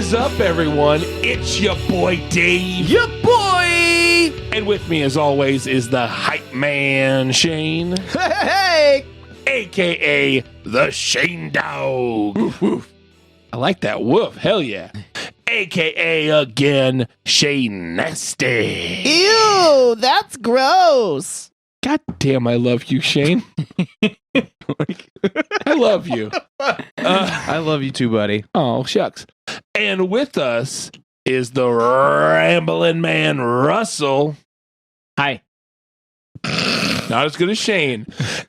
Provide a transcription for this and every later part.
is up, everyone? It's your boy Dave. Your boy! And with me, as always, is the hype man, Shane. Hey! A.K.A. the Shane Dog. Woof, woof. I like that woof. Hell yeah. A.K.A. again, Shane Nasty. Ew, that's gross. God damn, I love you, Shane. I love you. I love you too, buddy. Oh, shucks. And with us is the rambling man, Russell. Hi. Not as good as Shane,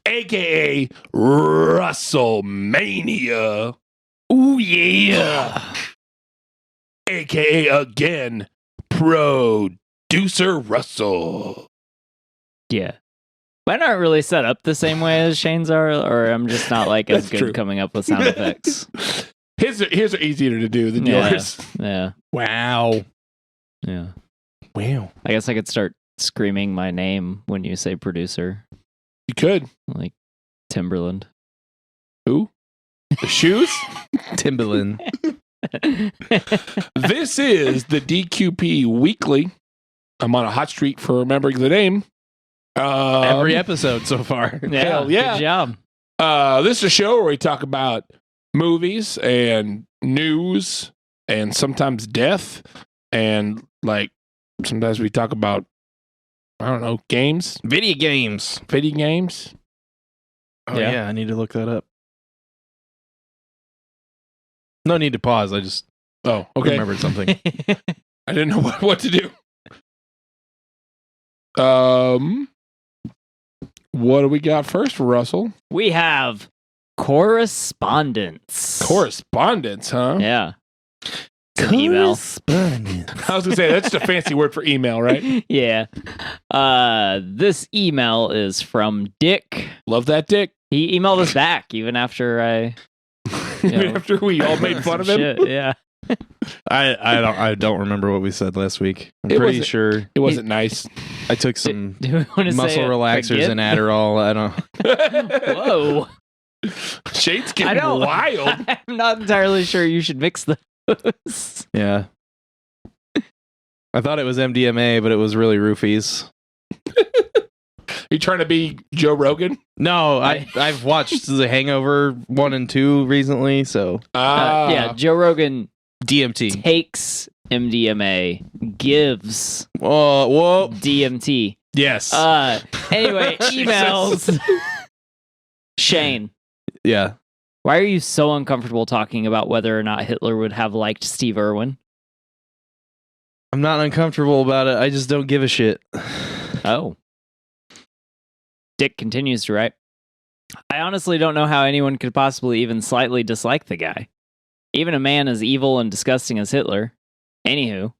a.k.a. Russellmania. Ooh, yeah. A.k.a. again, Producer Russell. Yeah. Mine aren't really set up the same way as Shane's are, or I'm just not like as good true. coming up with sound effects. His are easier to do than yours. Yeah. Wow. Yeah. Wow. I guess I could start screaming my name when you say producer, You could. like Timberland. Who? The shoes? Timberland. This is the DQP Weekly. I'm on a hot streak for remembering the name. Every episode so far. Hell yeah. Good job. This is a show where we talk about movies and news and sometimes death. And like sometimes we talk about, I don't know, games, Video games. video games. Oh, Yeah. yeah. I need to look that up. No need to pause. I just Oh, okay. remembered something. I didn't know what to do. What do we got first for Russell? We have correspondence. Correspondence, huh? Yeah. It's an email. I was gonna say that's just a fancy word for email, right? Yeah. This email is from Dick. Love that dick. He emailed us back even after I Even after we all made fun of him. Shit, yeah. I don't remember what we said last week. I'm It pretty wasn't- sure It wasn't nice. I took some Do we want to muscle say it relaxers again? and Adderall. I don't. Whoa. Shade's I getting don't. wild. I'm not entirely sure you should mix those. Yeah. I thought it was MDMA, but it was really roofies. You trying to be Joe Rogan? No, I've watched The Hangover 1 and 2 recently, so Yeah, Joe Rogan DMT. takes MDMA, gives Whoa. DMT. Yes. Anyway, Jesus. emails. Shane, Yeah. why are you so uncomfortable talking about whether or not Hitler would have liked Steve Irwin? I'm not uncomfortable about it. I just don't give a shit. Oh. Dick continues to write, I honestly don't know how anyone could possibly even slightly dislike the guy. Even a man as evil and disgusting as Hitler. Anywho,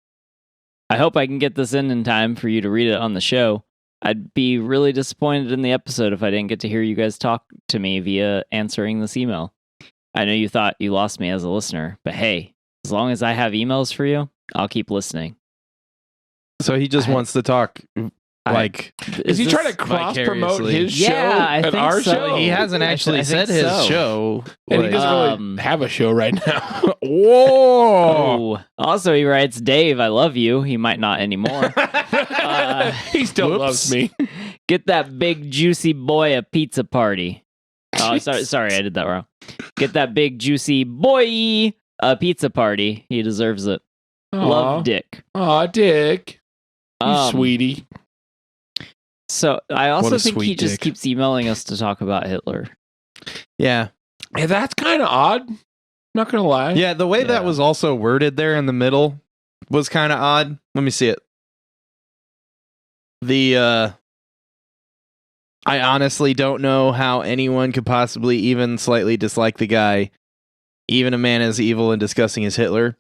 I hope I can get this in time for you to read it on the show. I'd be really disappointed in the episode if I didn't get to hear you guys talk to me via answering this email. I know you thought you lost me as a listener, but hey, as long as I have emails for you, I'll keep listening. So he just wants to talk like Is he trying to cross promote vicariously. his show Yeah, I and think our so. show? he hasn't actually I think said his so. show. And he Like- doesn't really have a show right now. Whoa. Oh. Also, he writes, Dave, I love you. He might not anymore. He still whoops. loves me. Get that big juicy boy a pizza party. Oh, sorry, I did that wrong. Get that big juicy boy a pizza party. He deserves it. Love Dick. Aw, Dick. You Um, sweetie. So I also What a think he sweet just dick. keeps emailing us to talk about Hitler. Yeah. Yeah, that's kind of odd. Not gonna lie. Yeah, the way Yeah. that was also worded there in the middle was kind of odd. Let me see it. I honestly don't know how anyone could possibly even slightly dislike the guy, even a man as evil and disgusting as Hitler.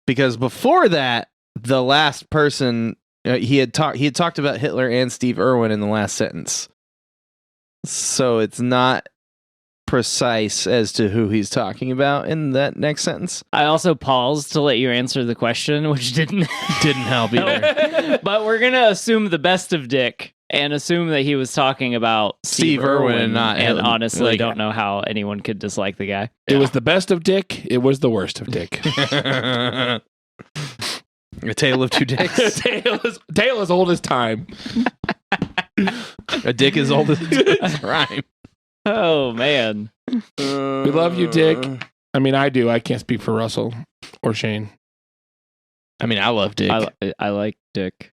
Because before that, the last person he had talked about Hitler and Steve Irwin in the last sentence. So it's not precise as to who he's talking about in that next sentence. I also paused to let you answer the question, which didn't Didn't help either. But we're gonna assume the best of Dick and assume that he was talking about Steve Irwin and not and him. honestly Like- don't know how anyone could dislike the guy. It was the best of Dick. It was the worst of Dick. A tale of two dicks. Tale as old as time. A dick as old as rhyme. Oh man. We love you, Dick. I mean, I do. I can't speak for Russell or Shane. I mean, I love Dick. I like Dick.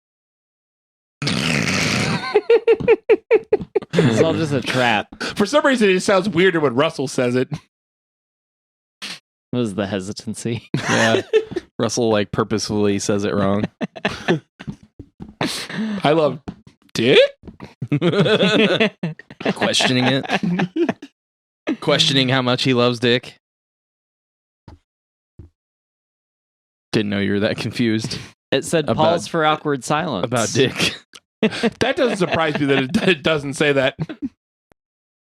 It's all just a trap. For some reason, it sounds weirder when Russell says it. It was the hesitancy. Yeah. Russell like purposefully says it wrong. I love Dick. Questioning it. Questioning how much he loves Dick. Didn't know you were that confused It said About- pause for awkward silence. about Dick. That doesn't surprise me that it doesn't say that.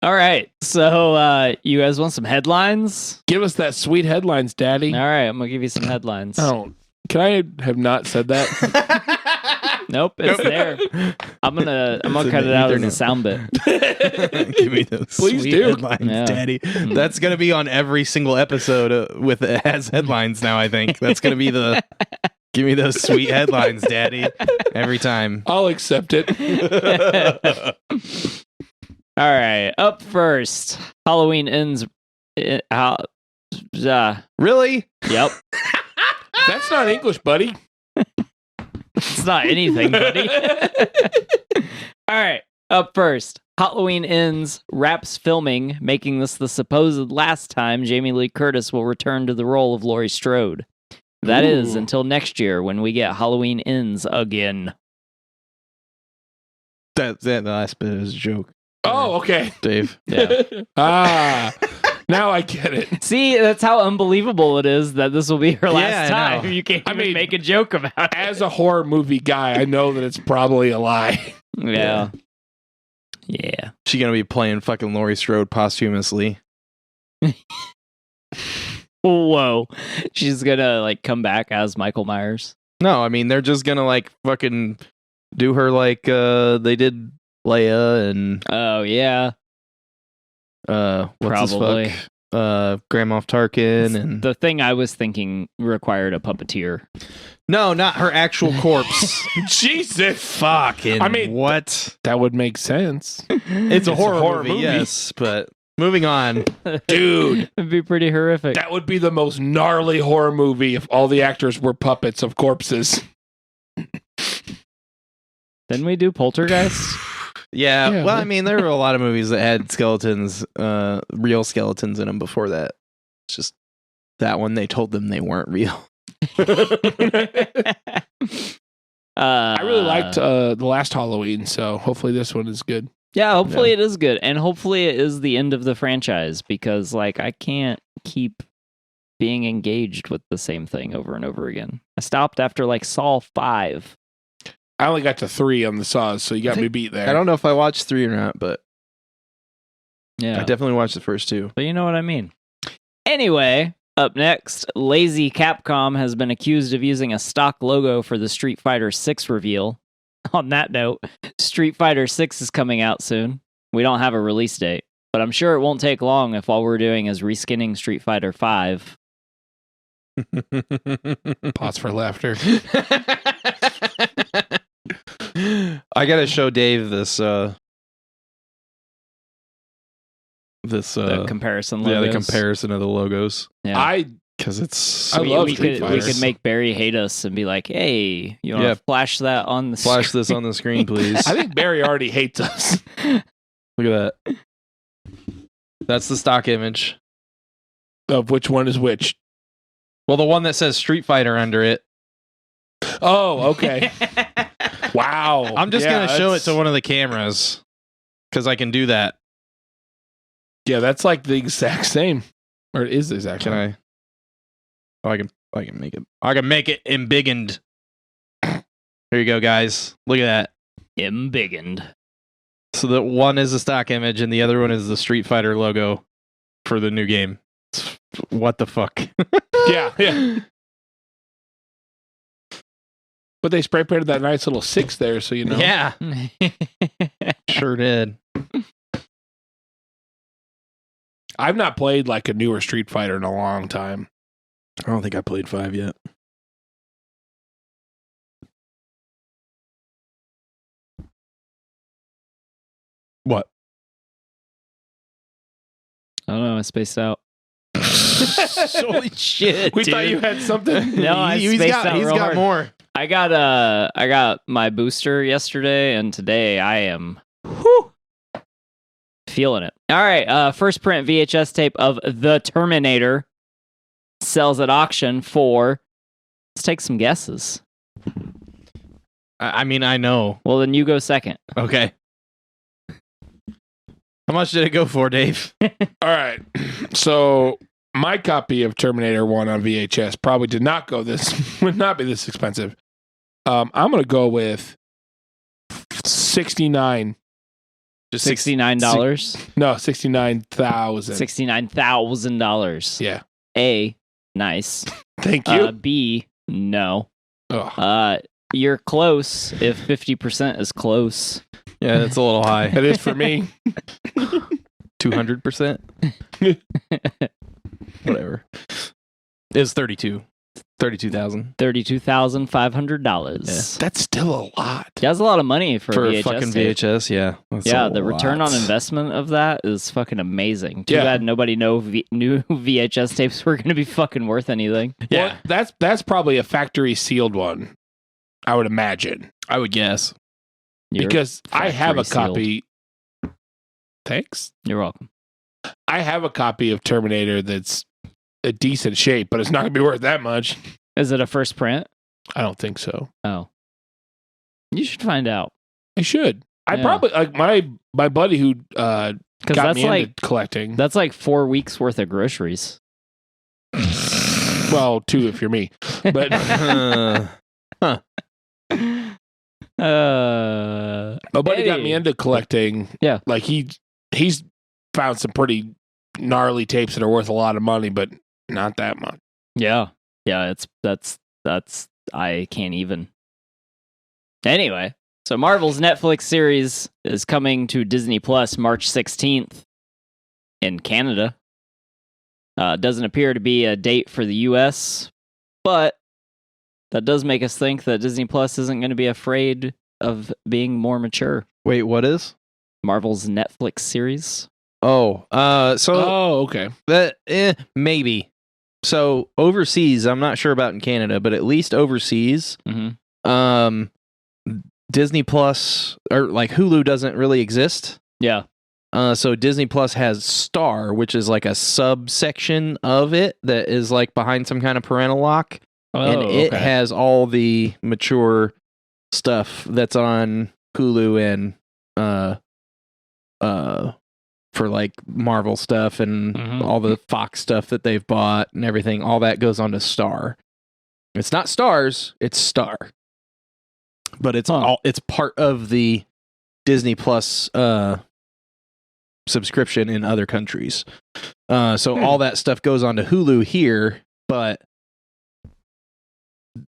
All right. So you guys want some headlines? Give us that sweet headlines, Daddy. All right, I'm gonna give you some headlines. Oh, can I have not said that? Nope, it's there. I'm gonna cut it out as a sound bit. Give me those Please sweet do. headlines, Yeah. Daddy. That's gonna be on every single episode with it has headlines now. I think that's gonna be the give me those sweet headlines, Daddy. Every time. I'll accept it. All right, up first. Halloween ends. Really? Yep. That's not English, buddy. It's not anything, buddy. All right, up first. Halloween ends, wraps filming, making this the supposed last time Jamie Lee Curtis will return to the role of Laurie Strode. That is Ooh. until next year when we get Halloween ends again. That last bit is a joke, Oh, okay. Dave. Yeah. Now I get it. See, that's how unbelievable it is that this will be her last Yeah, I know. time. You can't I even mean, make a joke about it. As a horror movie guy, I know that it's probably a lie. Yeah. Yeah. She gonna be playing fucking Laurie Strode posthumously. Whoa. She's gonna like come back as Michael Myers. No, I mean they're just gonna like fucking do her like they did Leia and Oh yeah. what's his Probably. fuck? Grand Moff Tarkin and The thing I was thinking required a puppeteer. no, not her actual corpse. Jesus. Fucking I mean, what? That would make sense. It's a horror movie, yes, but moving on. Dude, It'd be pretty horrific. that would be the most gnarly horror movie if all the actors were puppets of corpses. Didn't we do Poltergeist? Yeah, Yeah, well, but- I mean, there were a lot of movies that had skeletons, real skeletons in them before that. It's just that one they told them they weren't real. I really liked the last Halloween, so hopefully this one is good. Yeah, hopefully it is good. And hopefully it is the end of the franchise because like I can't keep being engaged with the same thing over and over again. I stopped after like Saw 5. I only got to 3 on the Saws, so you got I me think- beat there. I don't know if I watched 3 or not, but Yeah. I definitely watched the first 2. But you know what I mean. Anyway, up next, lazy Capcom has been accused of using a stock logo for the Street Fighter 6 reveal. On that note, Street Fighter 6 is coming out soon. We don't have a release date, but I'm sure it won't take long if all we're doing is reskinning Street Fighter 5. Pause for laughter. I gotta show Dave this The comparison yeah, logos. the comparison of the logos Yeah. I because it's I love we Street could Fighter. make Barry hate us and be like, "Hey, you want to Yeah. flash that on the flash screen?" this on the screen, please. I think Barry already hates us. Look at that. That's the stock image. Of which one is which. Well, the one that says Street Fighter under it. Oh, okay. Wow. I'm just Yeah, gonna show it that's- to one of the cameras because I can do that. Yeah, that's like the exact same. Or it is the exact Can same. I? Oh, I can make it. I can make it embiggened. Here you go, guys. Look at that. Embiggened. So the one is the stock image, and the other one is the Street Fighter logo for the new game. What the fuck? Yeah, yeah. but they spray painted that nice little 6 there, so you know. Yeah, sure did. I've not played like a newer Street Fighter in a long time. I don't think I played 5 yet. What? I don't know. I spaced out. Holy shit! We dude. thought you had something. No, I spaced out he's real got hard. more. I got my booster yesterday, and today I am whew, feeling it. All right, first print VHS tape of The Terminator sells at auction for. Let's take some guesses. I mean, I know. Well, then you go second. Okay. How much did it go for, Dave? All right. So my copy of Terminator 1 on VHS probably did not go this, would not be this expensive. I'm going to go with 69. Just $69. No, 69,000. $69,000. Yeah. A, nice. Thank you. B, no. Ugh. You're close if 50% is close. Yeah, it's a little high. It is for me. 200%. Whatever. It was 32. 32,000 $32,500. That's still a lot. That's a lot of money for a VHS fucking tape. VHS. Yeah, that's Yeah, a the return lot. on investment of that is fucking amazing. Too Yeah. bad nobody knew VHS tapes were going to be fucking worth anything. Yeah, Well, that's probably a factory sealed one, I would imagine. I would guess. Because I have a factory copy. Thanks. You're welcome. I have a copy of Terminator that's a decent shape, but it's not going to be worth that much. Is it a first print? I don't think so. Oh. You should find out. I should. I Yeah. probably like my buddy who got that's me like into collecting. that's like 4 weeks worth of groceries. Well, 2 if you're me. But my buddy got me into collecting. Yeah. Like he's found some pretty gnarly tapes that are worth a lot of money, but not that much. Yeah. Yeah, that's I can't even. Anyway, so Marvel's Netflix series is coming to Disney Plus March 16th in Canada. Doesn't appear to be a date for the US, but that does make us think that Disney Plus isn't going to be afraid of being more mature. Wait, what is? Marvel's Netflix series. So okay. that maybe. So overseas, I'm not sure about in Canada, but at least overseas, Mm-hmm. Disney Plus or like Hulu doesn't really exist. Yeah. So Disney Plus has Star, which is like a subsection of it that is like behind some kind of parental lock, and it has all the mature stuff that's on Hulu and for like Marvel stuff and Mhm. all the Fox stuff that they've bought and everything. All that goes on to Star. It's not Stars, it's Star. But it's it's part of the Disney Plus subscription in other countries. So all that stuff goes on to Hulu here, but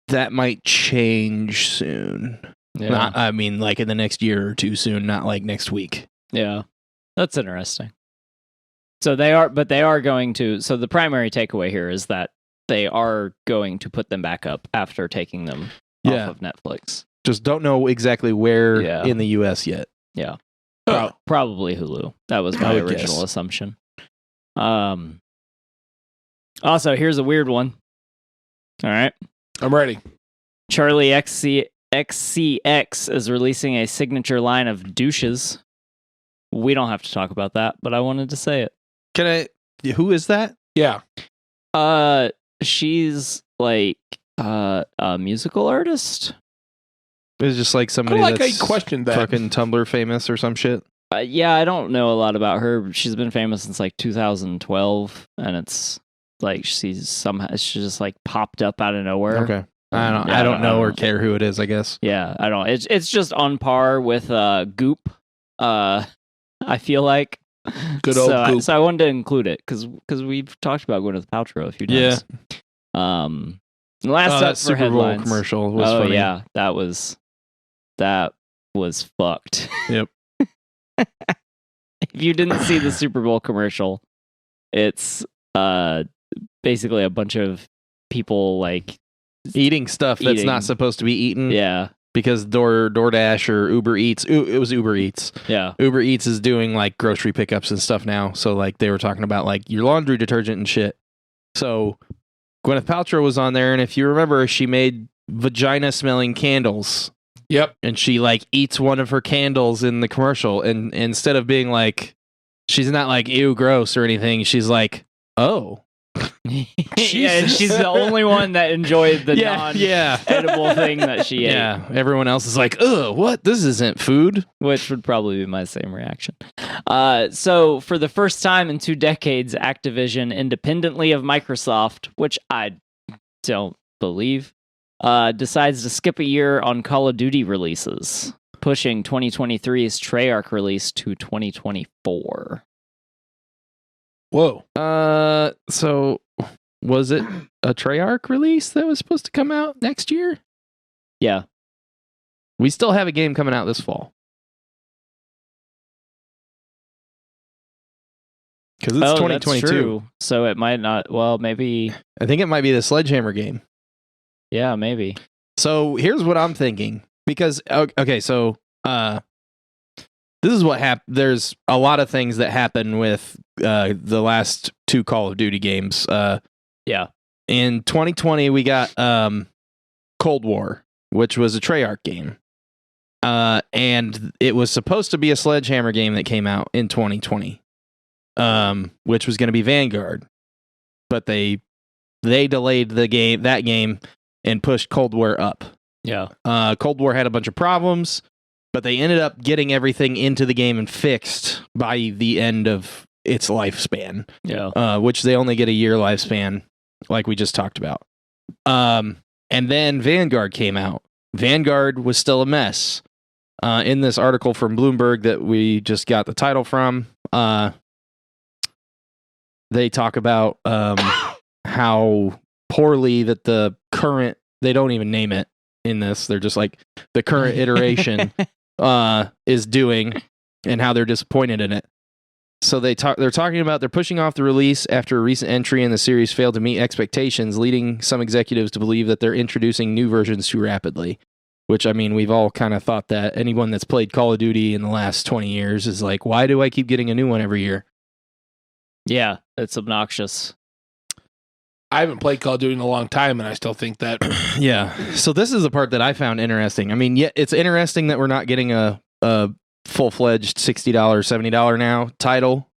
that might change soon. Yeah. Not, I mean, like in the next year or two soon, not like next week. Yeah. That's interesting. So they are going to, so the primary takeaway here is that they are going to put them back up after taking them off of Netflix. Just don't know exactly where Yeah. in the US yet. Yeah. Huh. Probably Hulu. That was I my would original guess. assumption. Also, here's a weird one. All right. I'm ready. Charlie XCX is releasing a signature line of douches. We don't have to talk about that, but I wanted to say it. Can I? Who is that? Yeah. She's like a musical artist. It's just like I somebody don't like how that's you questioned that. fucking Tumblr famous or some shit. Yeah, I don't know a lot about her. She's been famous since like 2012, and it's like she's just like popped up out of nowhere. Okay. I don't. Yeah, I don't know or know. care who it is. I guess. Yeah, I don't. It's just on par with Goop. I feel like Good old Goop. So I wanted to include it because we've talked about Gwyneth Paltrow a few times. Last up that for Super Bowl headlines. commercial was Oh funny. yeah, that was fucked. Yep. If you didn't see the Super Bowl commercial, it's basically a bunch of people like Eating stuff that's Eating. not supposed to be eaten. yeah, Because DoorDash or Uber Eats, it was Uber Eats. yeah. Uber Eats is doing like grocery pickups and stuff now. So like they were talking about like your laundry detergent and shit. So Gwyneth Paltrow was on there, and if you remember, she made vagina smelling candles. Yep. And she like eats one of her candles in the commercial, and instead of being like, she's not like ew gross or anything, she's like, oh. Yeah, and she's the only one that enjoyed the non-edible thing that she ate. Yeah, everyone else is like, ugh, what? This isn't food. Which would probably be my same reaction. So, for the first time in 2 decades, Activision, independently of Microsoft, which I don't believe, decides to skip a year on Call of Duty releases, pushing 2023's Treyarch release to 2024. Whoa. So was it a Treyarch release that was supposed to come out next year? Yeah. We still have a game coming out this fall. Because it's 2022. That's true. So it might not. Well, maybe. I think it might be the Sledgehammer game. Yeah, maybe. So here's what I'm thinking. Because, okay, so this is what happened. There's a lot of things that happen with the last 2 Call of Duty games. Yeah. In 2020, we got Cold War, which was a Treyarch game. And it was supposed to be a Sledgehammer game that came out in 2020, which was going to be Vanguard. But they delayed that game and pushed Cold War up. Yeah. Cold War had a bunch of problems, but they ended up getting everything into the game and fixed by the end of its lifespan. Yeah. Which they only get a year lifespan, like we just talked about. And then Vanguard came out. Vanguard was still a mess. In this article from Bloomberg that we just got the title from, they talk about how poorly that the current, they don't even name it in this, they're just like, the current iteration is doing and how they're disappointed in it. So they're talking about they're pushing off the release after a recent entry in the series failed to meet expectations, leading some executives to believe that they're introducing new versions too rapidly. Which, I mean, we've all kind of thought that. Anyone that's played Call of Duty in the last 20 years is like, why do I keep getting a new one every year? Yeah, it's obnoxious. I haven't played Call of Duty in a long time, and I still think that. Yeah. So this is the part that I found interesting. I mean, yeah, it's interesting that we're not getting a full-fledged $60, $70 now title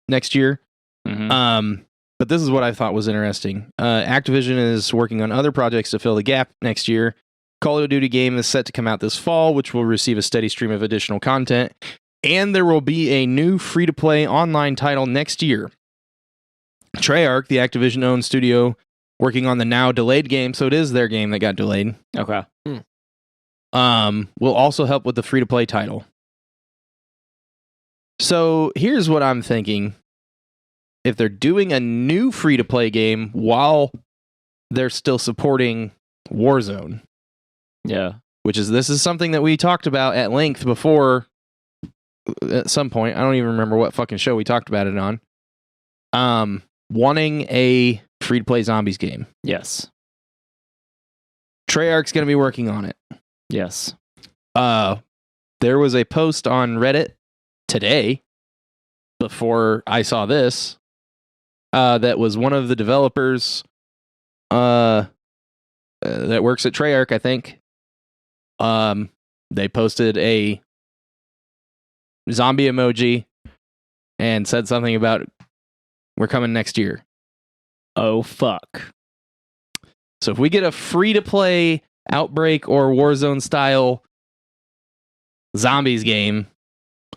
next year. Mm-hmm. But this is what I thought was interesting. Activision is working on other projects to fill the gap next year. Call of Duty game is set to come out this fall, which will receive a steady stream of additional content. And there will be a new free-to-play online title next year. Treyarch, the Activision-owned studio, working on the now delayed game, so it is their game that got delayed. Okay. Will also help with the free-to-play title. So here's what I'm thinking. If they're doing a new free-to-play game while they're still supporting Warzone, Yeah. this is something that we talked about at length before at some point. I don't even remember what fucking show we talked about it on. Wanting a free-to-play zombies game. Yes. Treyarch's going to be working on it. Yes. There was a post on Reddit today before I saw this that was one of the developers that works at Treyarch, I think. They posted a zombie emoji and said something about we're coming next year. Oh, fuck. So if we get a free-to-play Outbreak or Warzone style zombies game,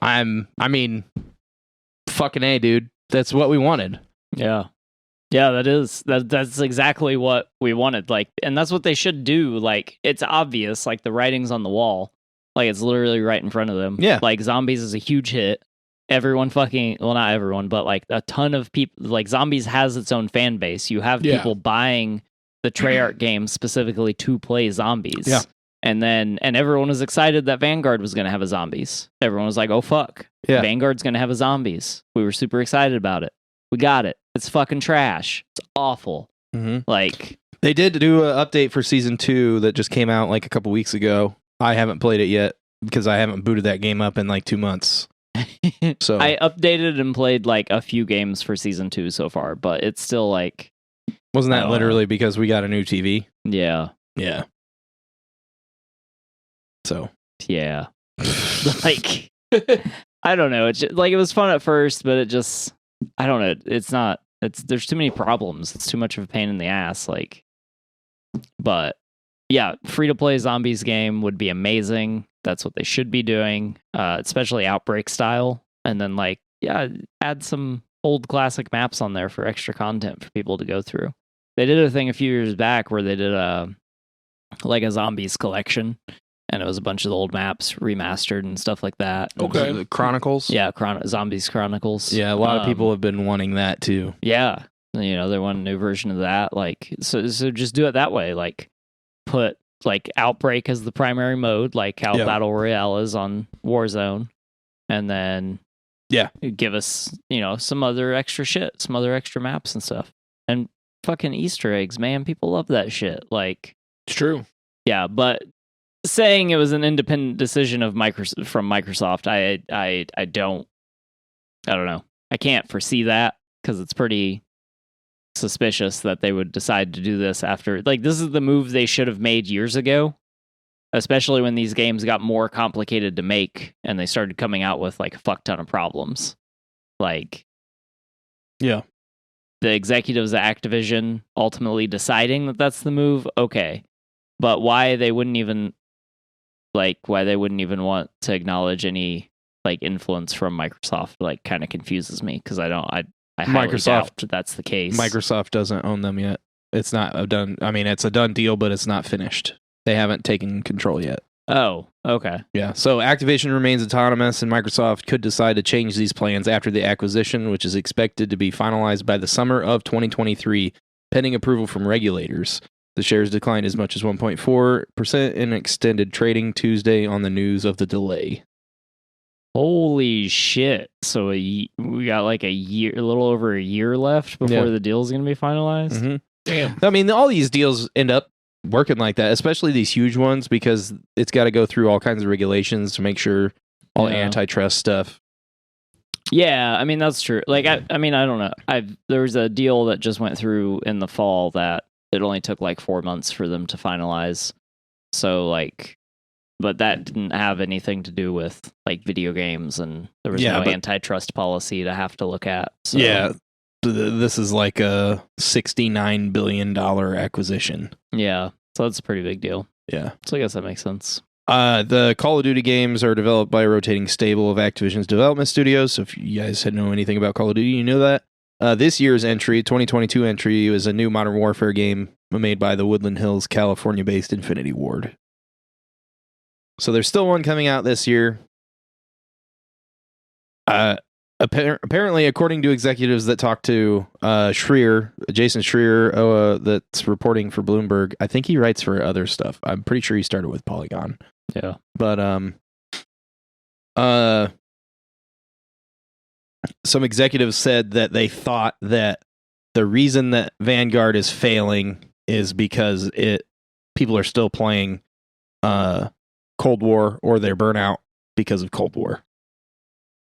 I mean, fucking A, dude. That's what we wanted. Yeah. Yeah, that's exactly what we wanted. Like, and that's what they should do. Like, it's obvious, like the writing's on the wall. Like, it's literally right in front of them. Yeah. Like, zombies is a huge hit. Everyone fucking, well, not everyone, but like a ton of people, like zombies has its own fan base. You have people buying the Treyarch game specifically to play zombies. Yeah. And everyone was excited that Vanguard was going to have a zombies. Everyone was like, oh, fuck. Yeah. Vanguard's going to have a zombies. We were super excited about it. We got it. It's fucking trash. It's awful. Mhm. Like, They did do an update for season 2 that just came out like a couple weeks ago. I haven't played it yet because I haven't booted that game up in like 2 months. So I updated and played like a few games for season 2 so far, but it's still like, wasn't I that don't literally because we got a new TV? yeah. Yeah. So Yeah. Like, I don't know. It's just, like, it was fun at first, but it just, I don't know. There's too many problems. It's too much of a pain in the ass. Like, but yeah, free to play zombies game would be amazing. That's what they should be doing, especially Outbreak style. And then, like, yeah, add some old classic maps on there for extra content for people to go through. They did a thing a few years back where they did a zombies collection. And it was a bunch of the old maps remastered and stuff like that. Okay. The Chronicles. Yeah, Zombies Chronicles. Yeah, a lot of people have been wanting that too. Yeah, you know, they want a new version of that. Like, so just do it that way. Like, put like Outbreak as the primary mode, like how Battle Royale is on Warzone, and then give us, you know, some other extra shit, some other extra maps and stuff, and fucking Easter eggs, man. People love that shit. Like, It's true. yeah, but saying it was an independent decision of from Microsoft, I don't know. I can't foresee that because it's pretty suspicious that they would decide to do this after, like, this is the move they should have made years ago, especially when these games got more complicated to make and they started coming out with like a fuck ton of problems. Like, yeah, the executives at Activision ultimately deciding that that's the move, okay, but why they wouldn't even want to acknowledge any like influence from Microsoft, like, kind of confuses me because I highly doubt that's the case. Microsoft doesn't own them yet. It's not a done. I mean, it's a done deal, but it's not finished. They haven't taken control yet. Oh, okay. Yeah. So Activision remains autonomous, and Microsoft could decide to change these plans after the acquisition, which is expected to be finalized by the summer of 2023, pending approval from regulators. The shares declined as much as 1.4% in extended trading Tuesday on the news of the delay. Holy shit. So we got like a little over a year left before the deal is going to be finalized? Mm-hmm. Damn. I mean, all these deals end up working like that, especially these huge ones, because it's got to go through all kinds of regulations to make sure all antitrust stuff. Yeah, I mean, that's true. Like, I mean, I don't know. There was a deal that just went through in the fall that it only took like 4 months for them to finalize. So, like, but that didn't have anything to do with like video games, and there was no antitrust policy to have to look at. So. Yeah, this is like a $69 billion acquisition. Yeah, so that's a pretty big deal. Yeah. So I guess that makes sense. The Call of Duty games are developed by a rotating stable of Activision's development studios. So if you guys know anything about Call of Duty, you know that. This year's entry, 2022 entry, was a new Modern Warfare game made by the Woodland Hills, California-based Infinity Ward. So there's still one coming out this year. Apparently, according to executives that talked to Jason Schreier, that's reporting for Bloomberg, I think he writes for other stuff. I'm pretty sure he started with Polygon. Yeah. But some executives said that they thought that the reason that Vanguard is failing is because people are still playing Cold War, or they're burnout because of Cold War.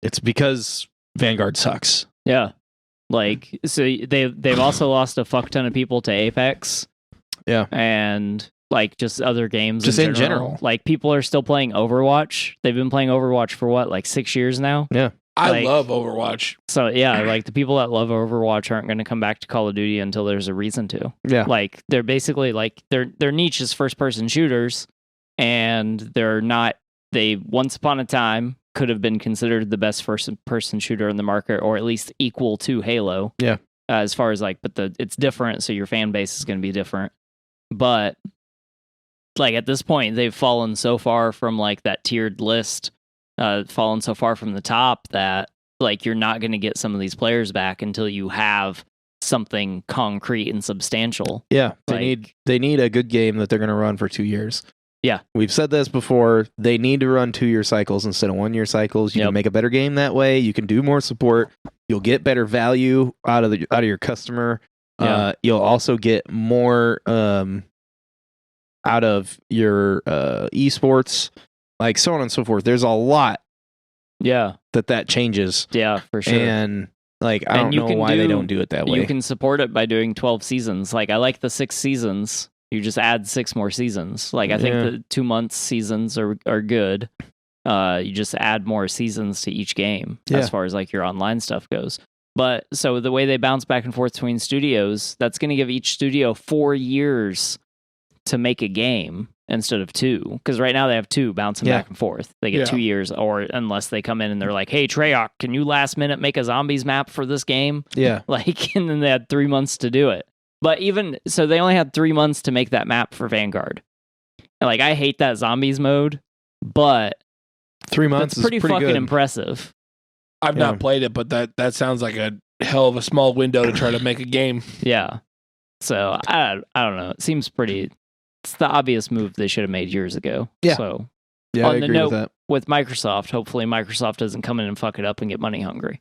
It's because Vanguard sucks. Yeah. Like, so they've also lost a fuck ton of people to Apex. Yeah. And like just other games just in general. Like, people are still playing Overwatch. They've been playing Overwatch for what, like 6 years now? Yeah. I love Overwatch. So yeah, like the people that love Overwatch aren't going to come back to Call of Duty until there's a reason to. Yeah. Like, they're basically like their niche is first person shooters, and they once upon a time could have been considered the best first person shooter in the market, or at least equal to Halo. Yeah. As far as like, but it's different, so your fan base is going to be different. But like at this point, they've fallen so far from like that tiered list, fallen so far from the top that like you're not going to get some of these players back until you have something concrete and substantial. Yeah, Like- they need a good game that they're going to run for 2 years. Yeah. We've said this before. They need to run 2-year cycles instead of 1-year cycles. You Yep. can make a better game that way. You can do more support. You'll get better value out of your customer. Yeah. You'll also get more out of your esports, like so on and so forth. There's a lot Yeah. that changes, Yeah, for sure. and like I And don't you know can why they do- don't do it that way. You can support it by doing 12 seasons. Like, I like the 6 seasons. You just add 6 more seasons. Like, I think Yeah. the 2 month seasons are good. You just add more seasons to each game Yeah. as far as like your online stuff goes. But so the way they bounce back and forth between studios, that's going to give each studio 4 years to make a game instead of 2. Because right now they have 2 bouncing Yeah. back and forth. They get Yeah. 2 years, or unless they come in and they're like, hey, Treyarch, can you last minute make a zombies map for this game? Yeah, Like, and then they had 3 months to do it. But even so, they only had 3 months to make that map for Vanguard. And like, I hate that zombies mode, but 3 months that's pretty is pretty fucking good. impressive. I've Yeah. not played it, but that sounds like a hell of a small window to try to make a game. Yeah. So I don't know. It seems pretty. It's the obvious move they should have made years ago. Yeah. So Yeah, I on the agree note- with that. with Microsoft, hopefully Microsoft doesn't come in and fuck it up and get money hungry.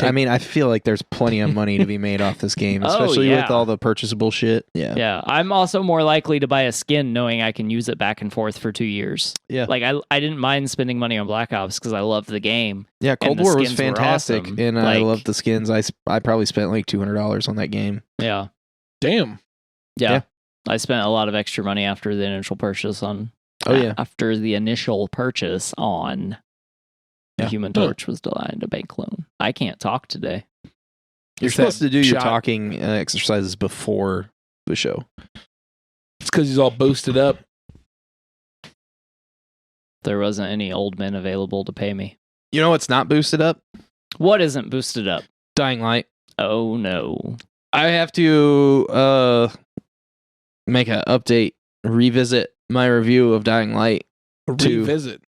I mean, I feel like there's plenty of money to be made off this game, Oh, especially with yeah. all the purchasable shit. Yeah. Yeah. I'm also more likely to buy a skin knowing I can use it back and forth for 2 years. Yeah. Like, I didn't mind spending money on Black Ops because I loved the game. Yeah, And Cold the War was skins were fantastic, awesome. and I Like- love the skins. I probably spent like $200 on that game. Yeah. Damn. Yeah. Yeah. I spent a lot of extra money after the initial purchase on. Oh, yeah. After the initial purchase on. The Yeah. Human Torch was denied a bank loan. I can't talk today. You're It's supposed that to do your shot- talking exercises before the show. It's because he's all boosted up. There wasn't any old men available to pay me. You know what's not boosted up? What isn't boosted up? Dying Light. Oh no. I have to make an update, revisit my review of Dying Light, To- Revisit.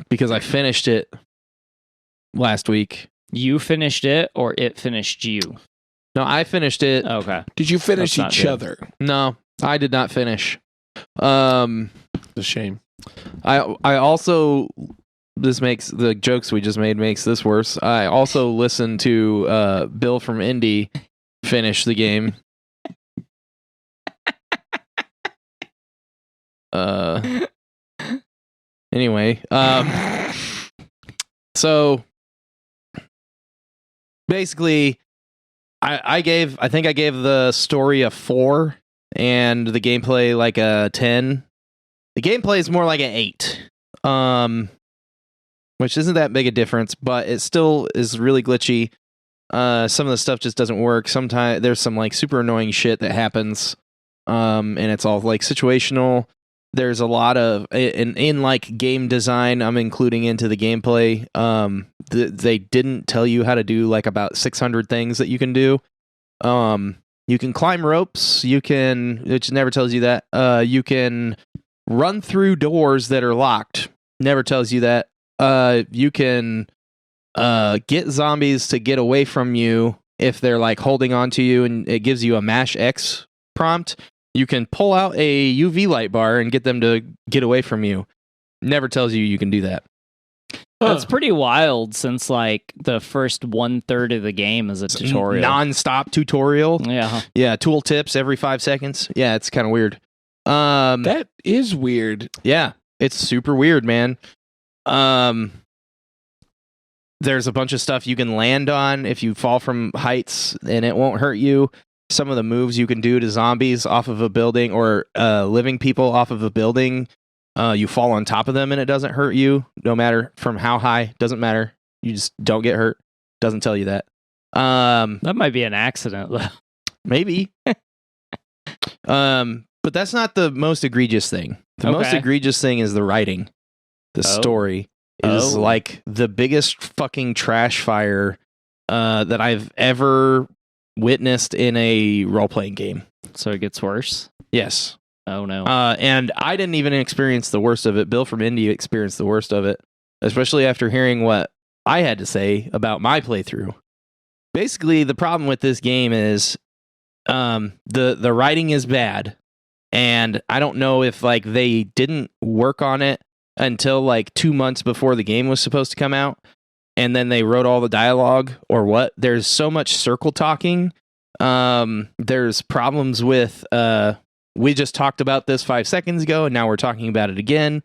because I finished it last week. You finished it or it finished you? No, I finished it. Okay. Did you finish That's not each good. other? No, I did not finish. It's a shame. I also, this makes the jokes we just made makes this worse. I also listened to Bill from Indie finish the game. Anyway, so basically, I think I gave the story a 4 and the gameplay like a 10. The gameplay is more like an 8. Which isn't that big a difference, but it still is really glitchy. Some of the stuff just doesn't work. Sometimes there's some like super annoying shit that happens. And it's all like situational. There's a lot of in like game design I'm including into the gameplay. They didn't tell you how to do like about 600 things that you can do. You can climb ropes, which never tells you that. You can run through doors that are locked. Never tells you that. You can get zombies to get away from you if they're like holding on to you, and it gives you a mash X prompt. You can pull out a UV light bar and get them to get away from you. Never tells you can do that. That's pretty wild since like the first 1/3 of the game is a tutorial. Non-stop tutorial. Yeah. Yeah, tool tips every 5 seconds. Yeah, it's kind of weird. That is weird. Yeah, it's super weird, man. There's a bunch of stuff you can land on if you fall from heights and it won't hurt you. Some of the moves you can do to zombies off of a building or living people off of a building, you fall on top of them and it doesn't hurt you, no matter from how high. Doesn't matter. You just don't get hurt. Doesn't tell you that. That might be an accident though. Maybe. But that's not the most egregious thing. The most Okay. egregious thing is the writing. The Oh. story is Oh. like the biggest fucking trash fire that I've ever witnessed in a role-playing game. So it gets worse. Yes. Oh no. And I didn't even experience the worst of it. Bill from India experienced the worst of it, especially after hearing what I had to say about my playthrough. basically the problem with this game is the writing is bad, and I don't know if like they didn't work on it until like 2 months before the game was supposed to come out, and then they wrote all the dialogue or what. There's so much circle talking. There's problems with we just talked about this 5 seconds ago, and now we're talking about it again,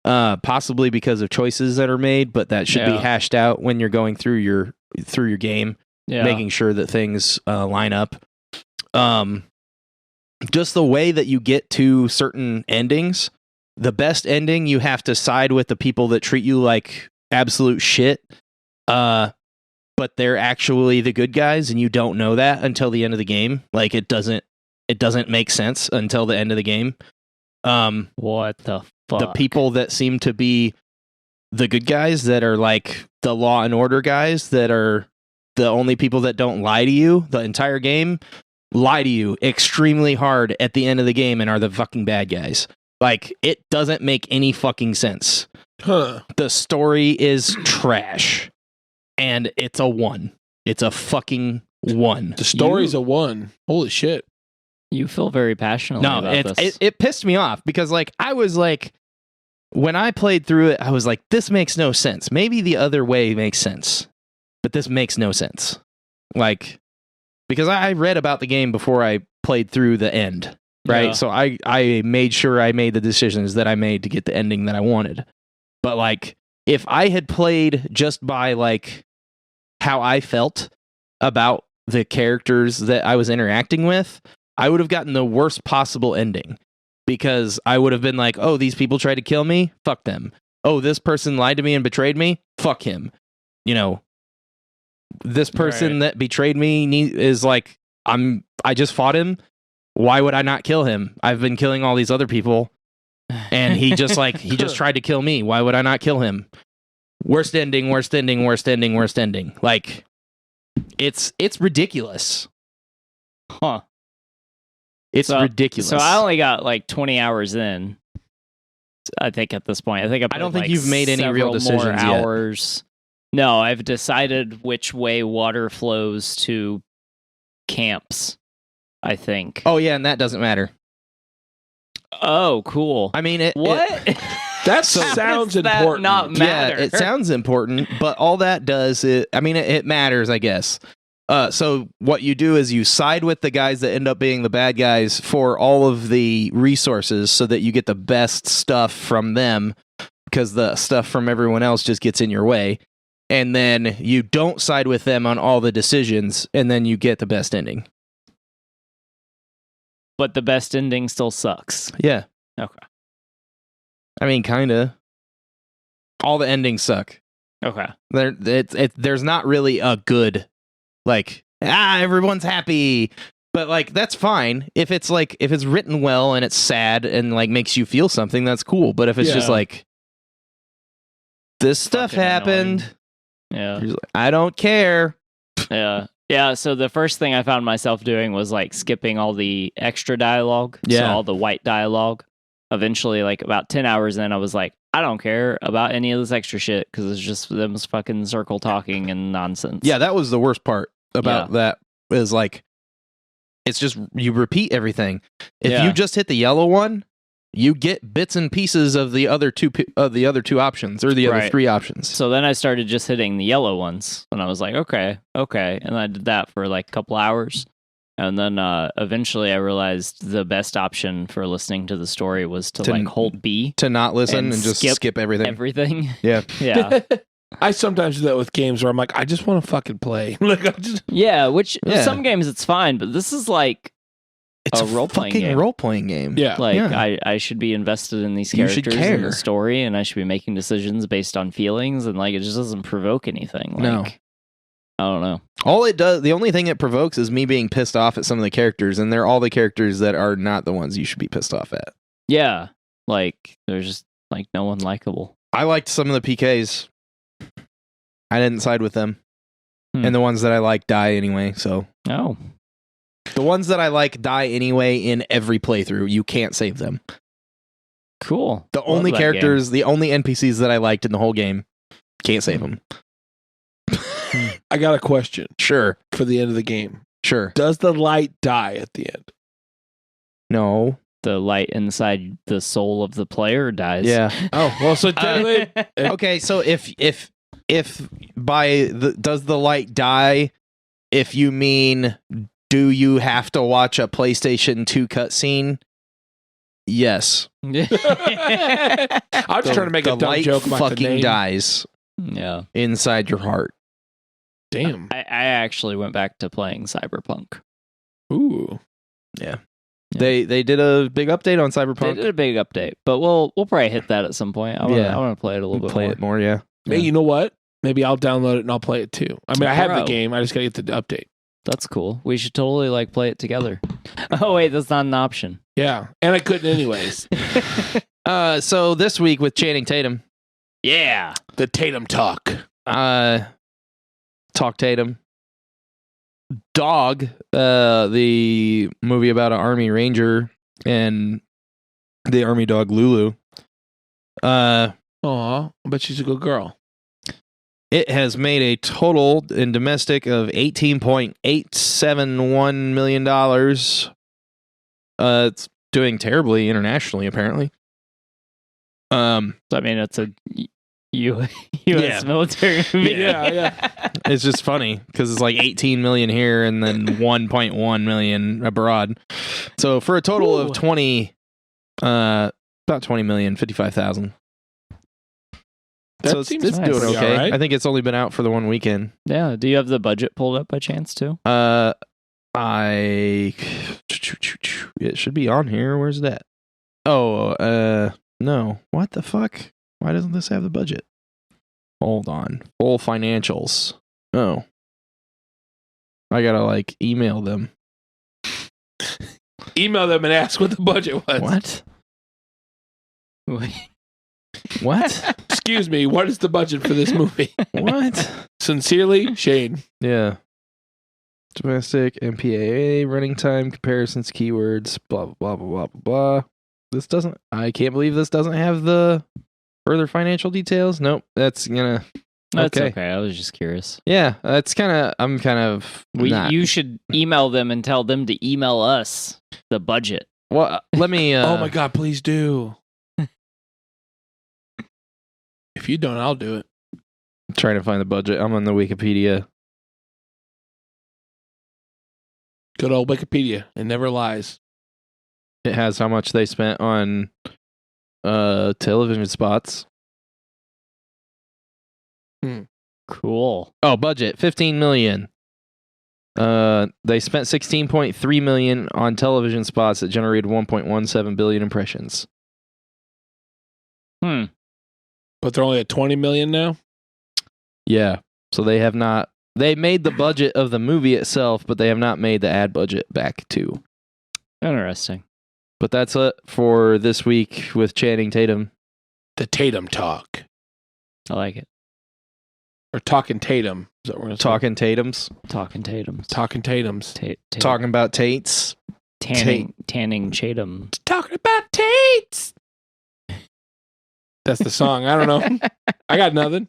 possibly because of choices that are made, but that should be hashed out when you're going through your game, making sure that things line up. Just the way that you get to certain endings, the best ending, you have to side with the people that treat you like absolute shit, but they're actually the good guys, and you don't know that until the end of the game. Like it doesn't make sense until the end of the game. What the fuck? The people that seem to be the good guys, that are like the law and order guys, that are the only people that don't lie to you the entire game, lie to you extremely hard at the end of the game and are the fucking bad guys. Like, it doesn't make any fucking sense. Huh. The story is trash. And it's a 1. It's a fucking 1. The story's a 1. Holy shit. You feel very passionately about this. It pissed me off because, like, I was like, when I played through it, I was like, this makes no sense. Maybe the other way makes sense, but this makes no sense. Like, because I read about the game before I played through the end, right? Yeah. So I made sure I made the decisions that I made to get the ending that I wanted. But, like, if I had played just by, like, how I felt about the characters that I was interacting with, I would have gotten the worst possible ending, because I would have been like, oh, these people tried to kill me? Fuck them. Oh, this person lied to me and betrayed me? Fuck him. You know, this person that betrayed me is like, I just fought him. Why would I not kill him? I've been killing all these other people, and he just tried to kill me. Why would I not kill him? Worst ending, worst ending, worst ending, worst ending. Like, it's ridiculous. Huh. It's ridiculous. So I only got like 20 hours in, I think, at this point. I don't think you've made any real decisions yet. Hours. No, I've decided which way water flows to camps, I think. Oh, yeah, and that doesn't matter. Oh, cool. I mean, what? That sounds important. Not matter. Yeah, it sounds important, but all that does, it matters, I guess. So what you do is you side with the guys that end up being the bad guys for all of the resources, so that you get the best stuff from them, because the stuff from everyone else just gets in your way. And then you don't side with them on all the decisions, and then you get the best ending. But the best ending still sucks. Yeah. Okay. I mean, kind of. All the endings suck. Okay. There's not really a good, like, everyone's happy. But, like, that's fine. If it's written well and it's sad and, like, makes you feel something, that's cool. But if it's just like, this stuff Fucking happened. annoying. Yeah. You're just like, I don't care. Yeah. Yeah, so the first thing I found myself doing was like skipping all the extra dialogue. Yeah. So all the white dialogue. Eventually, like about 10 hours in, I was like, I don't care about any of this extra shit, because it's just them fucking circle talking and nonsense. Yeah, that was the worst part about that, is like, it's just, you repeat everything. If you just hit the yellow one, you get bits and pieces of the other two options, or the other 3 options. So then I started just hitting the yellow ones, and I was like, okay. And I did that for like a couple hours. And then eventually I realized the best option for listening to the story was to like hold B. To not listen and just skip everything. Everything. Yeah. Yeah. I sometimes do that with games where I'm like, I just want to fucking play. Yeah, which some games it's fine, but this is like it's a role-playing game. Role-playing game. Yeah. Like, I should be invested in these You should characters and care. the story, and I should be making decisions based on feelings, and like it just doesn't provoke anything. Like, No. I don't know. All it does, the only thing it provokes is me being pissed off at some of the characters, and they're all the characters that are not the ones you should be pissed off at. Yeah. Like, there's just like no one likable. I liked some of the PKs. I didn't side with them. And the ones that I like die anyway, so. Oh. The ones that I like die anyway in every playthrough. You can't save them. Cool. The only characters, the only NPCs that I liked in the whole game, can't save them. I got a question. Sure. for the end of the game. Sure. Does the light die at the end? No. The light inside the soul of the player dies. Yeah. Oh, well, so technically, Okay, so if by the does the light die, if you mean do you have to watch a PlayStation 2 cutscene? Yes. I was trying to make a the dumb light joke about the fucking name. dies Yeah. inside your heart. Damn. I actually went back to playing Cyberpunk. Ooh. They did a big update on They Cyberpunk. did a big update, but we'll probably hit that at some point. I want Yeah. to play it a little bit Play more. it more, yeah. Hey, you know what? Maybe I'll download it and I'll play it too. I mean, I have the Bro. game. I just gotta get the update. That's cool. We should totally play it together. Oh wait, that's not an option. Yeah, and I couldn't anyways. So this week with Channing Tatum, Yeah. The Tatum talk. Talk Tatum. Dog, the movie about an army ranger and the army dog Lulu. Aw, I bet she's a good girl. It has made a total in domestic of $18.871 million. It's doing terribly internationally, apparently. I mean, it's a U.S. military movie. Yeah. It's just funny because it's like 18 million here and then 1.1 million abroad. So for a total of 20, about 20 million, 55,000. That So seems it's nice. doing pretty okay. all right. I think it's only been out for the one weekend. Yeah. Do you have the budget pulled up by chance too? It should be on here. Where's that? Oh, no. What the fuck? Why doesn't this have the budget? Hold on. Full financials. Oh. I gotta email them. Email them and ask what the budget was. What? Wait. What? Excuse me, what is the budget for this movie? What? Sincerely, Shane. Yeah. Domestic, MPAA, running time, comparisons, keywords, blah, blah, blah, blah, blah, blah. I can't believe this doesn't have the further financial details. Nope. That's gonna. That's Okay. okay. I was just curious. Yeah, I'm kind of. not. You should email them and tell them to email us the budget. Well, let me. Oh my God, please do. If you don't, I'll do it. I'm trying to find the budget. I'm on the Wikipedia. Good old Wikipedia. It never lies. It has how much they spent on television spots. Cool. Oh, budget $15 million. They spent $16.3 million on television spots that generated 1.17 billion impressions. But they're only at 20 million now? Yeah. So they have not. They made the budget of the movie itself, but they have not made the ad budget back too. Interesting. But that's it for this week with Channing Tatum. The Tatum talk. I like it. Or Talking Tatum. Is that what we're gonna say? Talking Tatums. Talking Tatums. Talking Tatums. Talking about Tates. Tanning Chatham. Talking about Tates. That's the song. I don't know. I got nothing.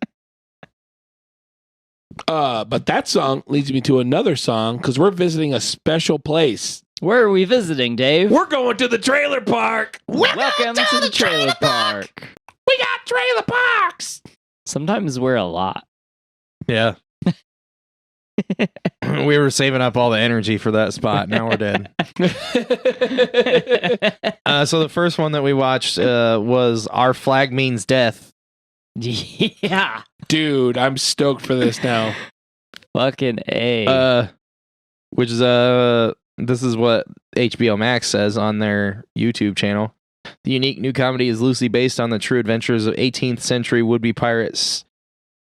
But that song leads me to another song because we're visiting a special place. Where are we visiting, Dave? We're going to the trailer park. Welcome to the trailer park. We got trailer parks. Sometimes we're a lot. Yeah. We were saving up all the energy for that spot. Now we're dead. So the first one that we watched was Our Flag Means Death. Yeah. Dude, I'm stoked for this now. Fucking A. Which is this is what HBO Max says on their YouTube channel. The unique new comedy is loosely based on the true adventures of 18th century would-be pirate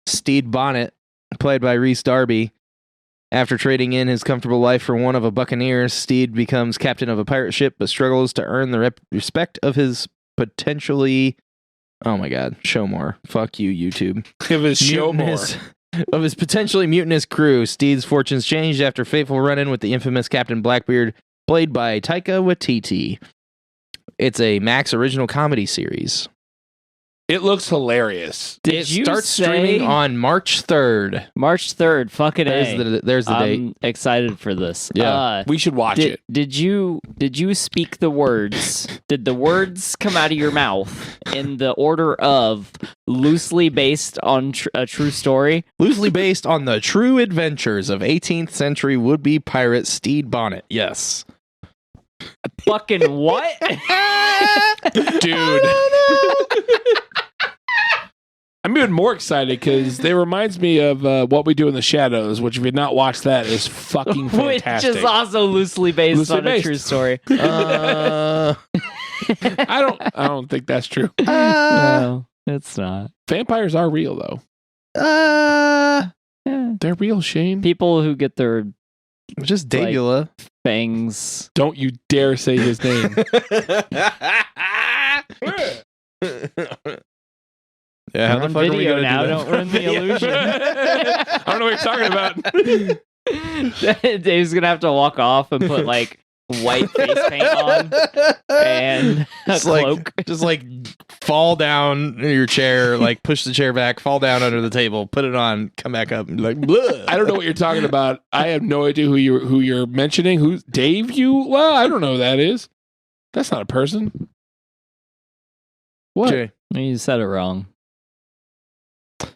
Stede Bonnet, played by Rhys Darby. After trading in his comfortable life for one of a buccaneer, Stede becomes captain of a pirate ship, but struggles to earn the respect of his potentially... Oh my god, show more. Fuck you, YouTube. Give his show more. Of his potentially mutinous crew, Stede's fortunes changed after a fateful run-in with the infamous Captain Blackbeard, played by Taika Waititi. It's a Max original comedy series. It looks hilarious. Did It you starts say streaming on March 3rd. March 3rd? Fucking A. There's the date. I'm excited for this. Yeah. We should watch it. Did you speak the words? Did the words come out of your mouth in the order of loosely based on a true story? Loosely based on the true adventures of 18th century would-be pirate Stede Bonnet. Yes. Fucking what? Dude. I'm even more excited because they reminds me of What We Do in the Shadows, which if you've not watched that is fucking fantastic. Which is also loosely based on a true story. I don't think that's true. No, it's not. Vampires are real though. Yeah. They're real, Shane. People who get their Just Davula. fangs. Don't you dare say his name. Yeah, how We're the on fuck are we video gonna now. do Don't ruin the illusion. I don't know what you're talking about. Dave's gonna have to walk off and put like white face paint on and a Just cloak. just like fall down in your chair, like push the chair back, fall down under the table, put it on, come back up, and be like, bleh. I don't know what you're talking about. I have no idea who you're mentioning. Who's Dave? I don't know who that is. That's not a person. What? Jay. You said it wrong.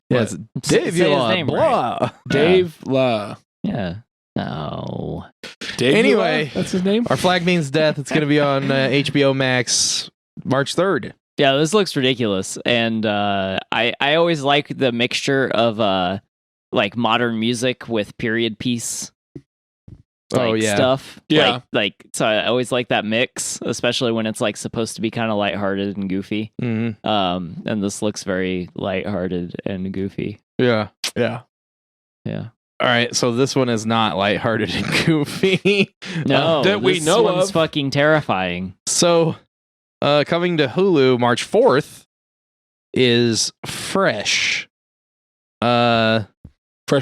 Yeah, it's Say his name right. blah. Dave La. Yeah. No. Dave Anyway. La? That's his name. Our Flag Means Death. It's going to be on HBO Max March 3rd. Yeah, this looks ridiculous, and I always like the mixture of like modern music with period piece. Stuff. Yeah. So I always like that mix, especially when it's like supposed to be kind of lighthearted and goofy. Mm-hmm. And this looks very lighthearted and goofy. Yeah. Yeah. Yeah. All right. So this one is not lighthearted and goofy. No, that we this know one's of. fucking terrifying. So coming to Hulu March 4th is Fresh. Fresh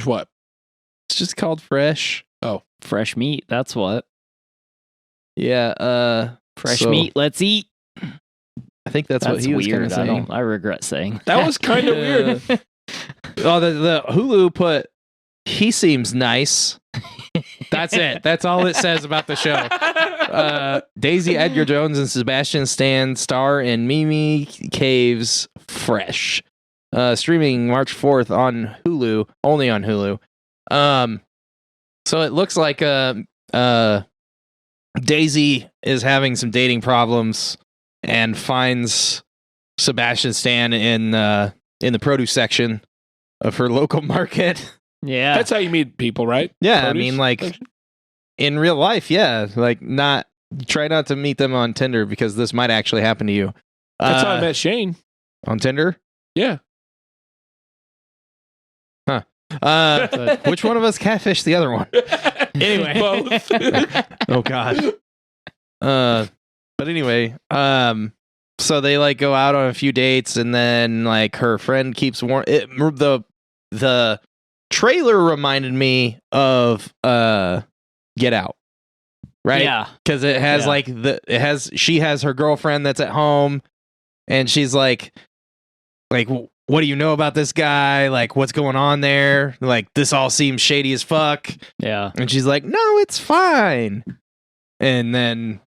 what? It's just called Fresh. Fresh meat. That's what. Yeah. Fresh So- meat. Let's eat. I think that's what he was kind weird. of saying. I regret saying That was kind of weird. Oh, the Hulu put, he seems nice. That's it. That's all it says about the show. Daisy Edgar Jones and Sebastian Stan star in Mimi Cave's Fresh. Streaming March 4th on Hulu, only on Hulu. So it looks like Daisy is having some dating problems and finds Sebastian Stan in the produce section of her local market. Yeah. That's how you meet people, right? Yeah, I Produce mean, like section? in real life, yeah. Like, try not to meet them on Tinder because this might actually happen to you. That's how I met Shane. On Tinder. Yeah. Which one of us catfished the other one? Anyway. Both. Oh God. But anyway, so they like go out on a few dates, and then like her friend keeps the trailer reminded me of Get Out, right? Yeah. Because it has she has her girlfriend that's at home, and she's like, what do you know about this guy? Like, what's going on there? Like, this all seems shady as fuck. Yeah. And she's like, no, it's fine. And then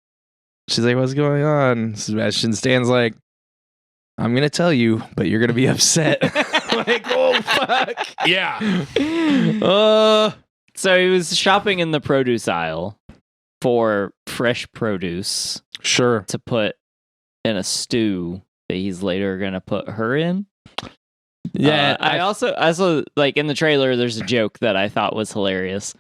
she's like, what's going on? Sebastian Stan's like, I'm going to tell you, but you're going to be upset. Like, oh, fuck. Yeah. So he was shopping in the produce aisle for fresh produce Sure. to put in a stew that he's later going to put her in. Yeah. I also like in the trailer, there's a joke that I thought was hilarious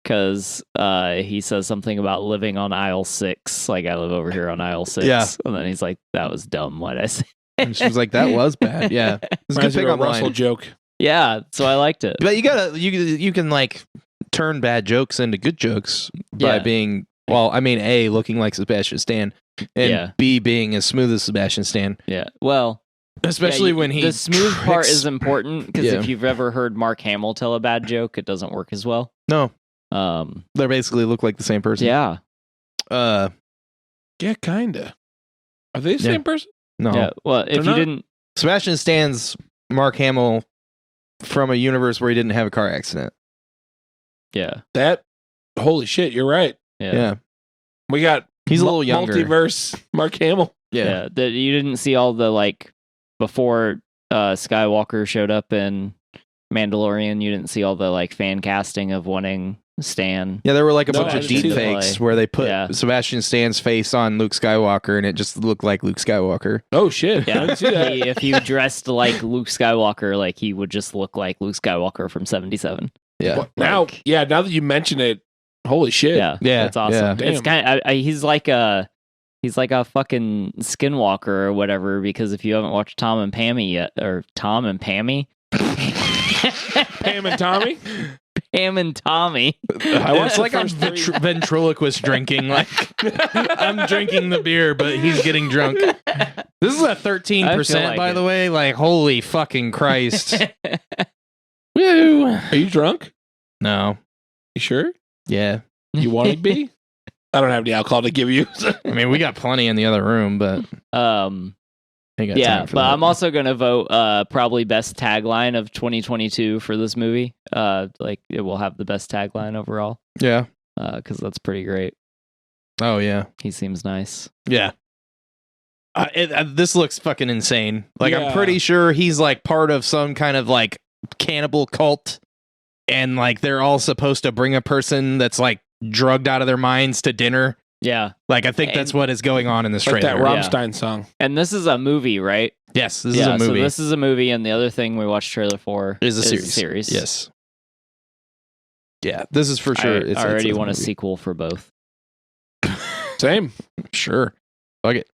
because he says something about living on aisle 6. Like, I live over here on aisle 6. Yeah. And then he's like, that was dumb. Why'd I say? And she was like, that was bad. Yeah. It's a good Reminds me pick of on a the Russell line. joke. Yeah. So I liked it. But you can like turn bad jokes into good jokes by Yeah. being, well, I mean, A, looking like Sebastian Stan, and Yeah. B, being as smooth as Sebastian Stan. Yeah. Well, Especially yeah, when he the smooth part tricks- is important because Yeah. if you've ever heard Mark Hamill tell a bad joke, it doesn't work as well. No, Um, they basically look like the same person. yeah, Yeah, Yeah, kinda. Are they the Yeah. same person? no. yeah. Well, if They're you not? didn't, Sebastian Stan's Mark Hamill from a universe where he didn't have a car accident. Yeah. Holy shit, you're right. Yeah. We got He's a little younger. Multiverse Mark Hamill. Yeah. That you didn't see all the like before Skywalker showed up in Mandalorian, you didn't see all the like fan casting of wanting Stan. Yeah, there were like a No, bunch I of didn't see deep that. fakes where they put Yeah. Sebastian Stan's face on Luke Skywalker and it just looked like Luke Skywalker. Oh shit. I Yeah. didn't see that. If you dressed like Luke Skywalker, like he would just look like Luke Skywalker from 77. Yeah. Well, now that you mention it, holy shit. Yeah. Yeah, That's awesome. yeah. It's kind of, he's like a fucking skinwalker or whatever, because if you haven't watched Tom and Pammy yet, or Tom and Pammy, Pam and Tommy. Pam and Tommy. I watched It's the like I'm first three. ventriloquist drinking. Like I'm drinking the beer, but he's getting drunk. This is a 13%, like by it. the way. Like, holy fucking Christ. Woo. Are you drunk? No. You sure? Yeah. You want to be? I don't have any alcohol to give you. I mean, we got plenty in the other room, but ain't got Yeah, time for but that. I'm also gonna vote probably best tagline of 2022 for this movie. Like it will have the best tagline overall, Yeah. because that's pretty great. Oh, yeah. He seems nice. Yeah. This looks fucking insane. Like, Yeah. I'm pretty sure he's like part of some kind of like cannibal cult, and like they're all supposed to bring a person that's like drugged out of their minds to dinner. Yeah, Like, I think that's And- what is going on in this Like trailer. that Yeah. Rammstein song. and this is a movie, right? Yes, this yeah, is a movie. So this is a movie, and the other thing we watched trailer for is a series. Yes. Yeah, this is for sure. I already want a movie. sequel for both. Same. Sure. Fuck it.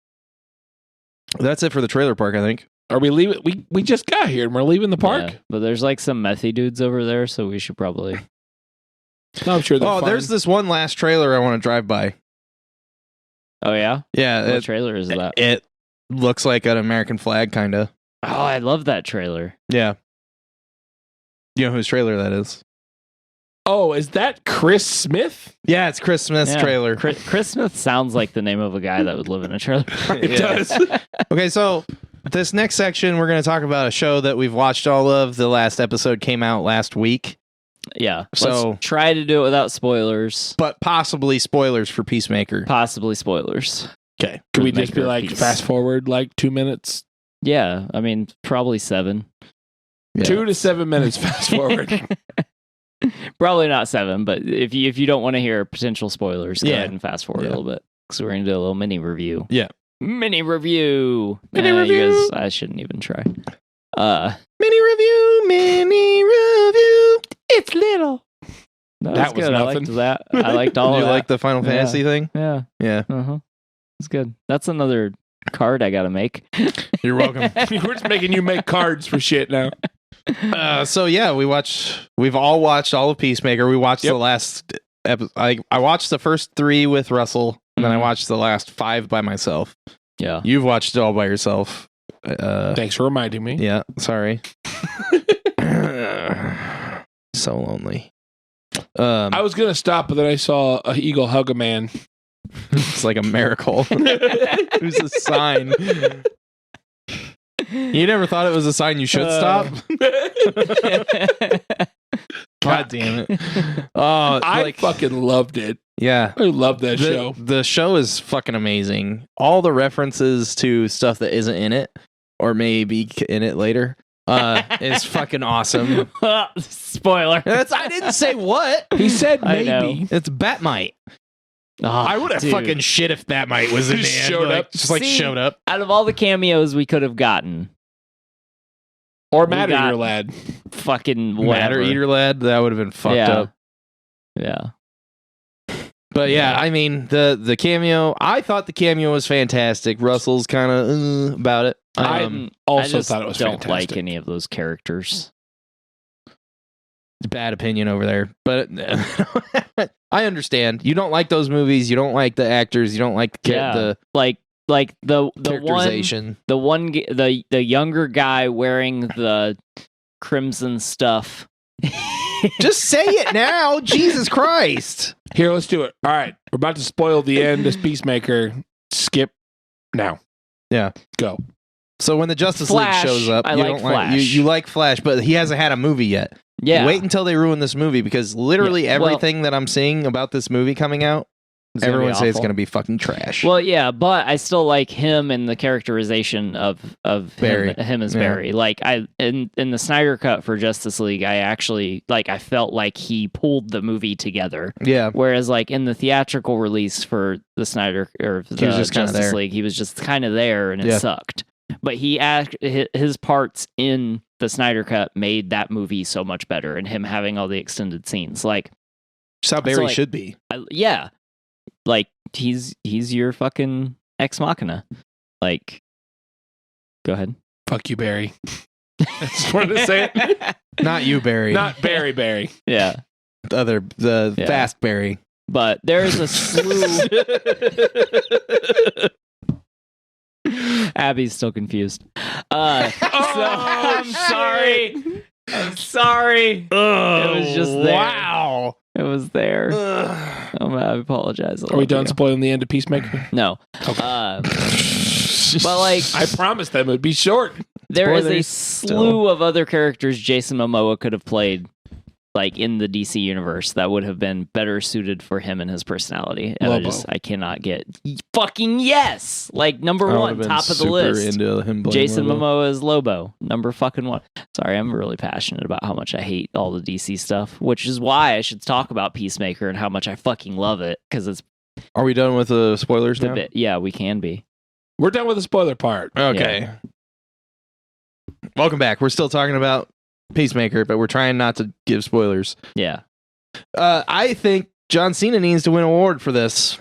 That's it for the trailer park, I think. Are we leaving? We just got here and we're leaving the park. Yeah, but there's like some methy dudes over there, so we should probably. No, I'm sure they're Oh, fine. there's this one last trailer I want to drive by. Oh yeah, Yeah, what trailer is that? it looks like an American flag, kind of. Oh, I love that trailer. Yeah. You know whose trailer that is? Oh, is that Chris Smith? Yeah, it's Chris Smith's Yeah. trailer. Chris Smith sounds like the name of a guy that would live in a trailer park. It Yeah. does. Okay, so this next section, we're going to talk about a show that we've watched all of. The last episode came out last week, Yeah. So- Let's try to do it without spoilers. but possibly spoilers for Peacemaker. Possibly spoilers. Okay. Can we Maker just be of like Peace. fast forward like 2 minutes? Yeah, I mean probably 7. Yeah. 2 to 7 minutes fast forward. Probably not 7, but if you don't want to hear potential spoilers, go Yeah. ahead and fast forward Yeah. a little bit, because we're gonna do a little mini review. Yeah. Mini review. Mini You review. guys, I shouldn't even try. Mini review. It's little. No, That was good. I nothing. liked that. I liked all You of that. like the Final Yeah. Fantasy thing? Yeah. Yeah. Uh-huh. It's good. That's another card I gotta make. You're welcome. We're just making you make cards for shit now. So yeah, we've all watched all of Peacemaker. We watched Yep. the last episode. I watched the first 3 with Russell, and then I Mhm. watched the last 5 by myself. Yeah. You've watched it all by yourself. Thanks for reminding me. Yeah, sorry. So lonely. I was gonna stop, but then I saw a eagle hug a man. It's like a miracle. It was a sign. You never thought it was a sign you should stop? God damn it. Oh, I like, fucking loved it. yeah. I love that show. The show is fucking amazing. All the references to stuff that isn't in it, or maybe in it later, is fucking awesome. Spoiler. I didn't say what. He said I know. maybe. It's Batmite. Oh, I would have dude. fucking shit if Batmite was in Just the end. showed Like, up. Just like See? showed up. Out of all the cameos we could have gotten, Or We Matter got- Eater Lad. fucking Matter whatever. Eater Lad, that would have been fucked Yeah. up. Yeah. But yeah, I mean the cameo. I thought the cameo was fantastic. Russell's kind of about it. I also I just thought it was don't fantastic. like any of those characters. Bad opinion over there, but I understand. You don't like those movies. You don't like the actors. You don't like the Like the one characterization. the younger guy wearing the crimson stuff. Just say it now, Jesus Christ! Here, let's do it. All right. We're about to spoil the end of Peacemaker. Skip now. Yeah. Go. So when the Justice Flash, League shows up, I you like don't like Flash. you like Flash, but he hasn't had a movie yet. Yeah. Wait until they ruin this movie because literally Yeah, well- everything that I'm seeing about this movie coming out, It's gonna be everyone says it's awful. going to be fucking trash. Well, yeah, but I still like him and the characterization of Barry. him as Yeah. Barry. Like in the Snyder cut for Justice League, I actually I felt like he pulled the movie together. yeah, Whereas like in the theatrical release for the Snyder or the He was just kinda Justice there. League, he was just kind of there and it Yeah. sucked. But his parts in the Snyder cut made that movie so much better, and him having all the extended scenes, like just how Barry like- should be. yeah, like he's your fucking ex machina. Like, go ahead. Fuck you, Barry. I just wanted to say it. Not you, Barry. Not Barry. Yeah, the Yeah. fast Barry. but there's a slew. Abby's still confused. I'm sorry. I'm sorry. Oh, was just there. Wow. It was there. I apologize. I Are we love done you. spoiling the end of Peacemaker? No. Okay. But like, I promised them it would be short. there is a Spoilers slew of other characters Jason Momoa could have played, like in the DC universe, that would have been better suited for him and his personality. And Lobo. I cannot get fucking yes. Like number I one, would've been top of the super list. Into him playing Jason Lobo. Momoa is Lobo, number fucking one. Sorry, I'm really passionate about how much I hate all the DC stuff, which is why I should talk about Peacemaker and how much I fucking love it, because it's Are we done with the spoilers a now? bit. Yeah, we can be. We're done with the spoiler part. Okay. Welcome back. We're still talking about Peacemaker, but we're trying not to give spoilers. Yeah, I think John Cena needs to win an award for this.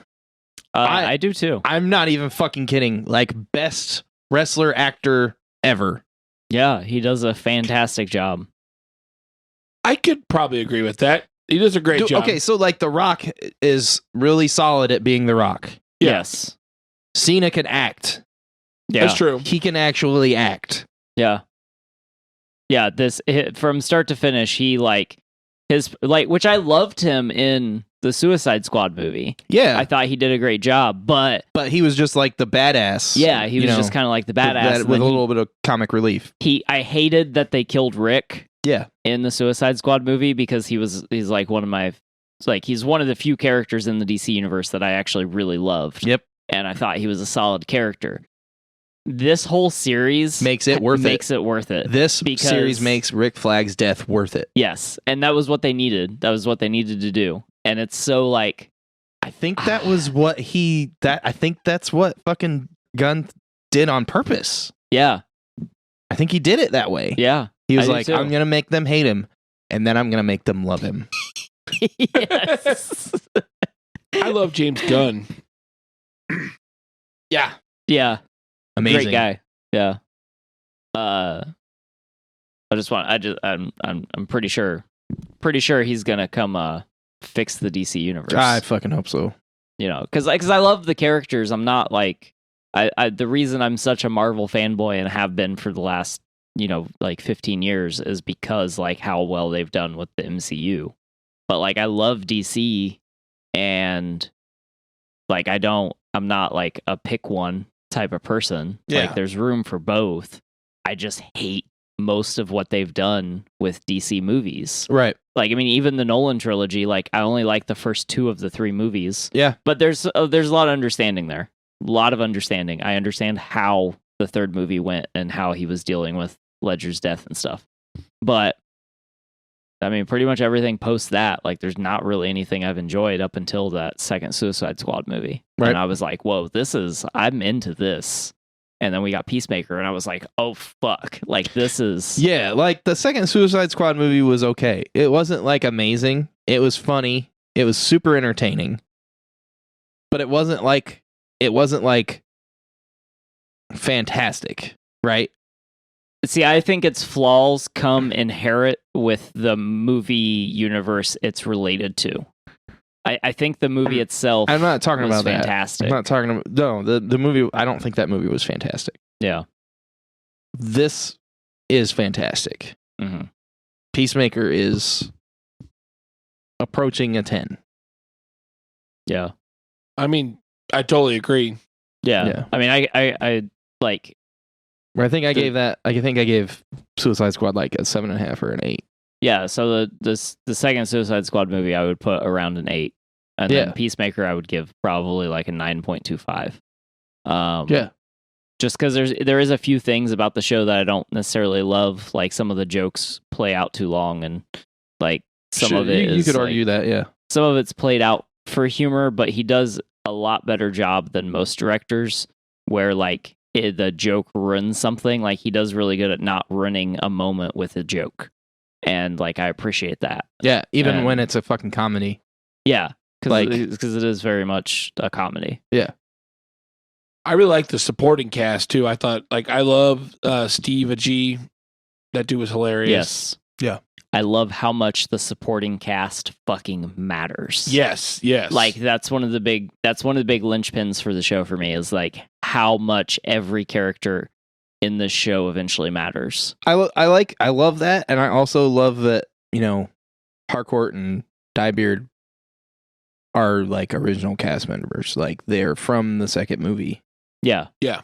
I do too. I'm not even fucking kidding. Like, best wrestler actor ever. Yeah, he does a fantastic job. I could probably agree with that. He does a great job. Okay, so like The Rock is really solid at being The Rock. Yeah. Yes. Cena can act. Yeah. That's true. He can actually act. Yeah. Yeah, from start to finish, he which I loved him in the Suicide Squad movie. Yeah, I thought he did a great job, but but he was just like the badass. yeah, he you was know, just kind of like the badass. and with then a little bit of comic relief. I hated that they killed Rick Yeah, in the Suicide Squad movie because he's like one of my he's one of the few characters in the DC universe that I actually really loved. Yep. And I thought he was a solid character. This whole series makes it worth it. This because- series makes Rick Flag's death worth it. Yes, and that was what they needed. That was what they needed to do. And it's so like, I think that was what I think that's what fucking Gunn did on purpose. yeah, I think he did it that way. yeah. He was I do like, too. I'm gonna make them hate him, and then I'm gonna make them love him. Yes. I love James Gunn. Yeah, Yeah. amazing Great guy. Yeah. I'm pretty sure he's gonna come fix the DC universe. I fucking hope so. You know, because I love the characters. I'm not like the reason I'm such a Marvel fanboy and have been for the last 15 years is because like how well they've done with the MCU. But like I love DC, and like I'm not like a pick one type of person. Yeah. Like there's room for both. I just hate most of what they've done with DC movies. Right. Like, I mean, even the Nolan trilogy, like I only like the first 2 of the 3 movies. Yeah. But there's a lot of understanding there. A lot of understanding. I understand how the 3rd movie went and how he was dealing with Ledger's death and stuff. But I mean, pretty much everything post that, like there's not really anything I've enjoyed up until that 2nd Suicide Squad movie. Right. And I was like, whoa, I'm into this. And then we got Peacemaker, and I was like, oh, fuck. Like, this is... Yeah, like the 2nd Suicide Squad movie was okay. It wasn't like amazing. It was funny. It was super entertaining. But it wasn't like fantastic, right? See, I think its flaws come inherent with the movie universe it's related to. I think the movie itself I'm not talking was about that. fantastic. I'm not talking about the movie. I don't think that movie was fantastic. Yeah. This is fantastic. hmm Peacemaker is approaching a 10. Yeah. I mean, I totally agree. Yeah. Yeah. I mean, I like Where I think I gave Suicide Squad like a 7.5 or an 8. Yeah, so the second Suicide Squad movie I would put around an 8. And then Peacemaker I would give probably like a 9.25. Just because there is a few things about the show that I don't necessarily love, like some of the jokes play out too long, and like some of it you could like, argue that, yeah. Some of it's played out for humor, but he does a lot better job than most directors, where like the joke ruins something. Like he does really good at not ruining a moment with a joke, and like I appreciate that. Yeah, even when it's a fucking comedy. Yeah, because it is very much a comedy. Yeah. I really like the supporting cast too. I thought, like, I love Steve Agee. That dude was hilarious. Yes. Yeah. I love how much the supporting cast fucking matters. Yes. Like that's one of the big linchpins for the show for me, is like how much every character in the show eventually matters. I love that, and I also love that, you know, Harcourt and Diebeard are like original cast members. Like they're from the second movie. Yeah. Yeah.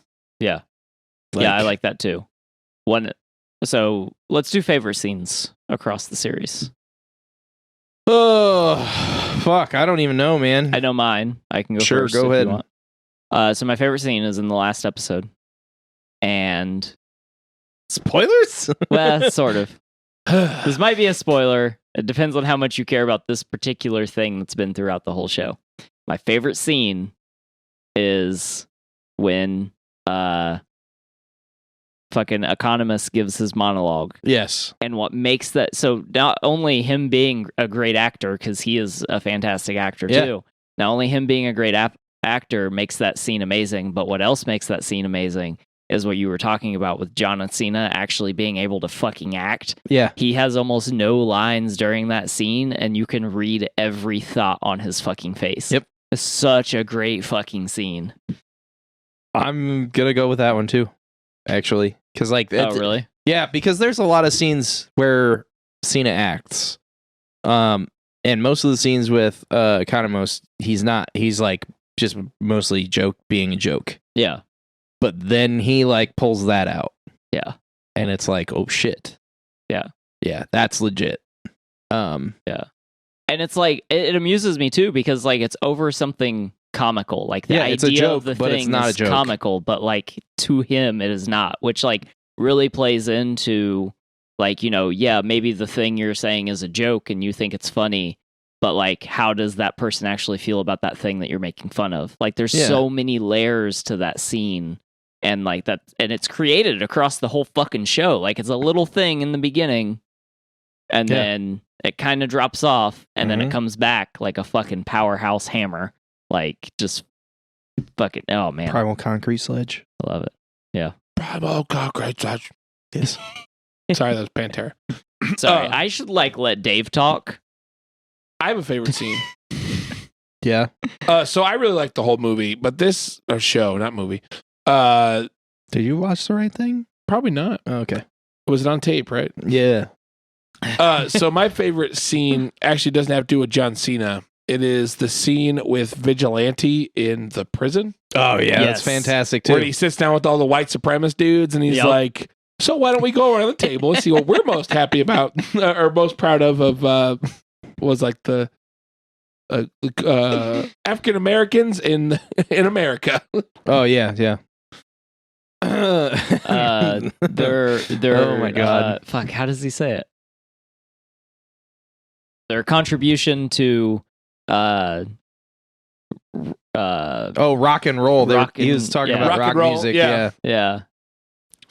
I like that too. So let's do favorite scenes across the series. Oh, fuck. I don't even know, man. I know mine. I can go Sure, first. go if ahead. You want. So my favorite scene is in the last episode. And Spoilers? well, sort of. This might be a spoiler. It depends on how much you care about this particular thing that's been throughout the whole show. My favorite scene is when fucking Economist gives his monologue. Yes. And what makes that, so not only him being a great actor, because he is a fantastic actor too, not only him being a great actor makes that scene amazing, but what else makes that scene amazing is what you were talking about with John Cena actually being able to fucking act. Yeah. He has almost no lines during that scene, and you can read every thought on his fucking face. Yep. It's such a great fucking scene. I'm gonna go with that one too, actually. Because like, Oh, really? Yeah, because there's a lot of scenes where Cena acts. And most of the scenes with Economist, he's not. He's like just mostly being a joke. Yeah. But then he like pulls that out. Yeah. And it's like, oh shit. Yeah. Yeah, that's legit. Yeah. And it's like it amuses me too, because like it's over something comical. Like the idea it's a joke, of the but thing it's not is a joke. comical, but like to him it is not, which like really plays into like, you know, yeah, maybe the thing you're saying is a joke and you think it's funny, but like how does that person actually feel about that thing that you're making fun of? Like there's so many layers to that scene. And like that, and it's created across the whole fucking show. Like it's a little thing in the beginning, and then it kind of drops off, and then it comes back like a fucking powerhouse hammer. Like just fucking, oh man, Primal Concrete Sledge. I love it. Yeah, Primal Concrete Sledge. Yes. Sorry, that was Pantera. sorry, I should like let Dave talk. I have a favorite scene. Yeah. So I really like the whole movie, but this show, not movie. Did you watch The Right Thing? Probably not. Oh, okay. Was it on tape, right? Yeah. So my favorite scene actually doesn't have to do with John Cena. It is the scene with Vigilante in the prison. Oh yeah, that's Yes. fantastic too. Where he sits down with all the white supremacist dudes and he's like, so why don't we go around the table and see what we're most happy about or most proud of was like the African Americans in America. Oh yeah. They're oh my god. Fuck, how does he say it? Their contribution to rock and roll. He was talking about rock rock and roll, music. yeah.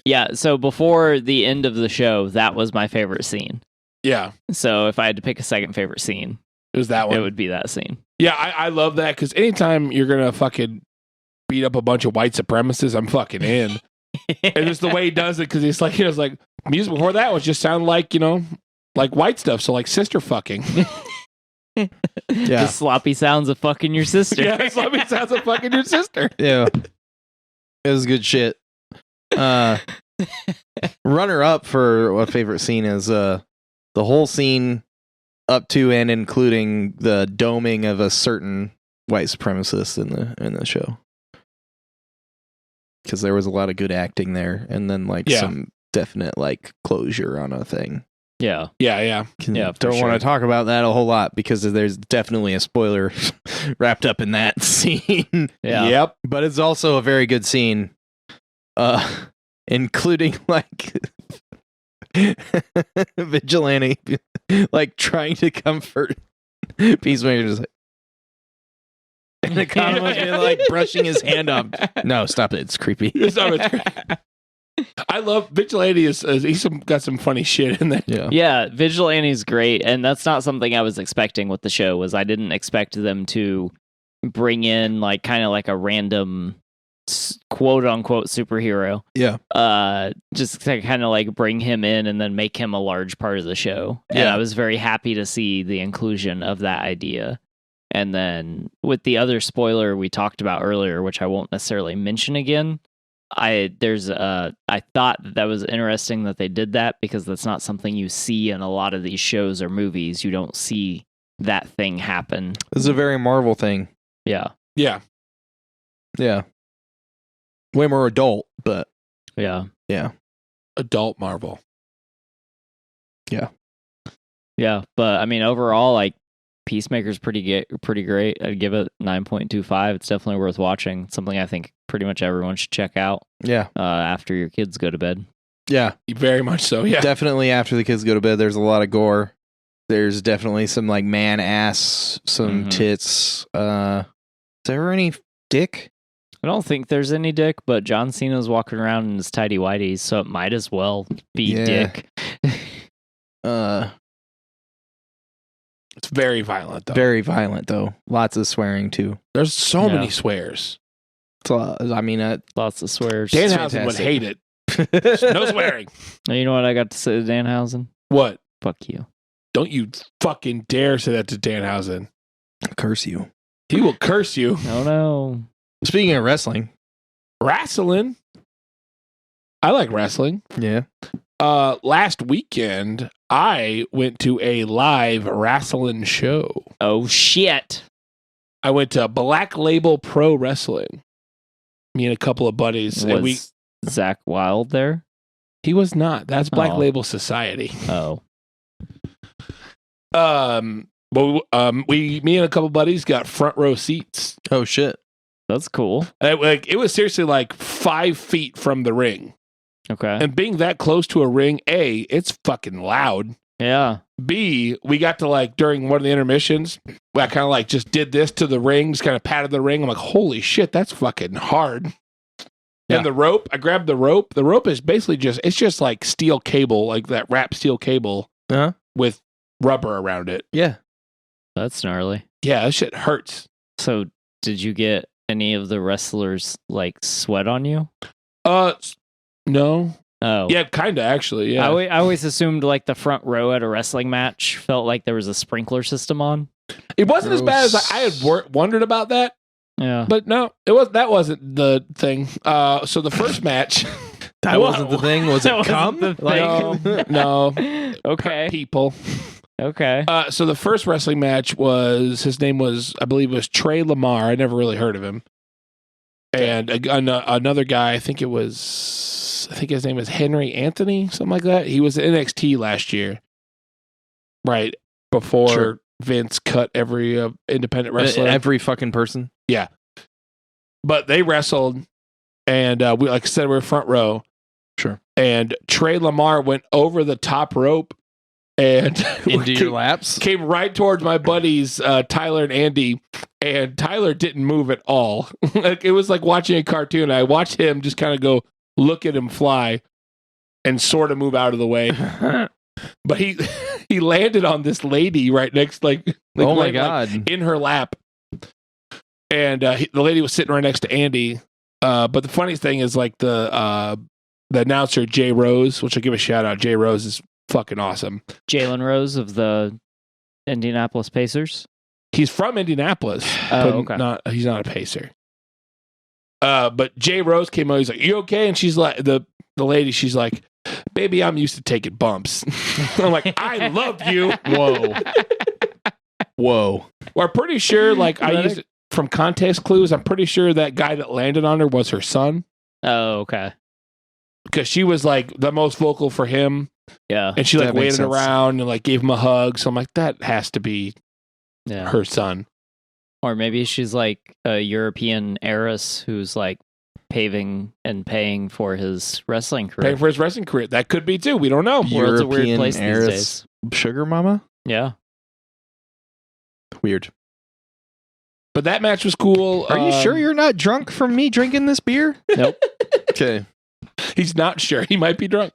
Yeah, so before the end of the show, that was my favorite scene. Yeah. So if I had to pick a second favorite scene, It was that one. it would be that scene. Yeah, I love that because anytime you're gonna fucking beat up a bunch of white supremacists, I'm fucking in. And just the way he does it, because he's like, it's like music before that was just sound like, you know, like white stuff. So like sister fucking. Yeah. The sloppy sounds of fucking your sister. Yeah, it's like it sounds like fucking your sister. Yeah. It was good shit. Runner up for what favorite scene is the whole scene up to and including the doming of a certain white supremacist in the show. because there was a lot of good acting there, and then like some definite like closure on a thing. Yeah. Yeah. Don't want to talk about that a whole lot because there's definitely a spoiler wrapped up in that scene. Yeah. Yep. But it's also a very good scene, including like Vigilante like trying to comfort Peacemaker, just like, and Economos being like brushing his hand off. No, stop it! It's creepy. I love Vigilante. He's got some funny shit in there. Yeah, Vigilante's great, and that's not something I was expecting with the show. I didn't expect them to bring in like kind of like a random quote unquote superhero. Yeah. Just to kind of like bring him in and then make him a large part of the show. Yeah. And I was very happy to see the inclusion of that idea. And then with the other spoiler we talked about earlier, which I won't necessarily mention again, I thought that was interesting that they did that because that's not something you see in a lot of these shows or movies. You don't see that thing happen. This is a very Marvel thing. Yeah. Yeah. Way more adult, but Yeah. Adult Marvel. Yeah. But I mean, overall, like Peacemaker's pretty great. I'd give it 9.25. It's definitely worth watching. It's something I think pretty much everyone should check out. Yeah. After your kids go to bed. Yeah. Very much so. Yeah. Definitely after the kids go to bed, there's a lot of gore. There's definitely some like man ass, some tits. Is there any dick? I don't think there's any dick, but John Cena's walking around in his tidy whities, so it might as well be dick. It's very violent, though. Very violent, though. Lots of swearing, too. There's so many swears. It's a lot, I mean, lots of swears. Danhausen would hate it. No swearing. You know what I got to say to Danhausen? What? Fuck you. Don't you fucking dare say that to Danhausen. Curse you. He will curse you. Oh, no. Speaking of wrestling. Wrestling? I like wrestling. Yeah. Last weekend, I went to a live wrestling show. Oh, shit. I went to Black Label Pro Wrestling. Me and a couple of buddies. Was Zach Wilde there? He was not. That's Black Label Society. Oh. Me and a couple buddies got front row seats. Oh, shit. That's cool. It was seriously like 5 feet from the ring. Okay. And being that close to a ring, A, it's fucking loud. Yeah. B, we got to like during one of the intermissions, I kind of like just did this to the ring, just kind of patted the ring. I'm like, holy shit, that's fucking hard. Yeah. And the rope, I grabbed the rope. The rope is basically it's just like steel cable, like that wrapped steel cable with rubber around it. Yeah. That's gnarly. Yeah, that shit hurts. So did you get any of the wrestlers like sweat on you? No. Oh. Yeah, kind of actually. Yeah. I always assumed like the front row at a wrestling match felt like there was a sprinkler system on. It wasn't as bad as I had wondered about that. Yeah. But no, that wasn't the thing. So the first match, that wasn't the thing. Was it cum? No. Okay. People. Okay. So the first wrestling match his name was, I believe it was Trey Lamar. I never really heard of him. And another guy, I think his name is Henry Anthony, something like that. He was in NXT last year. Right. Before Vince cut every independent wrestler. Every fucking person. Yeah. But they wrestled, and we, like I said, we were front row. Sure. And Trey Lamar went over the top rope and into your laps. Came right towards my buddies, Tyler and Andy, and Tyler didn't move at all. Like it was like watching a cartoon. I watched him just kind of go look at him fly and sort of move out of the way. But he landed on this lady right next, oh my god, in her lap. And the lady was sitting right next to Andy. But the funniest thing is like the announcer, Jay Rose, which I'll give a shout out. Jay Rose is fucking awesome. Jalen Rose of the Indianapolis Pacers. He's from Indianapolis. Oh, okay. He's not a Pacer. But Jay Rose came out. He's like, "You okay?" And she's like, the lady, she's like, "Baby, I'm used to taking bumps." I'm like, "I love you." Whoa. We're pretty sure, like I used from context clues. I'm pretty sure that guy that landed on her was her son. Oh, okay. because she was like the most vocal for him, Yeah. and she like That makes waited sense. around and like gave him a hug. So I'm like, that has to be Yeah. her son. Or maybe she's like a European heiress who's like paving and paying for his wrestling career. Paying for his wrestling career. That could be too. We don't know. World's a weird European place these heiress. days. Sugar mama? Yeah. Weird. But that match was cool. Are you sure you're not drunk from me drinking this beer? Nope. Okay. He's not sure. He might be drunk.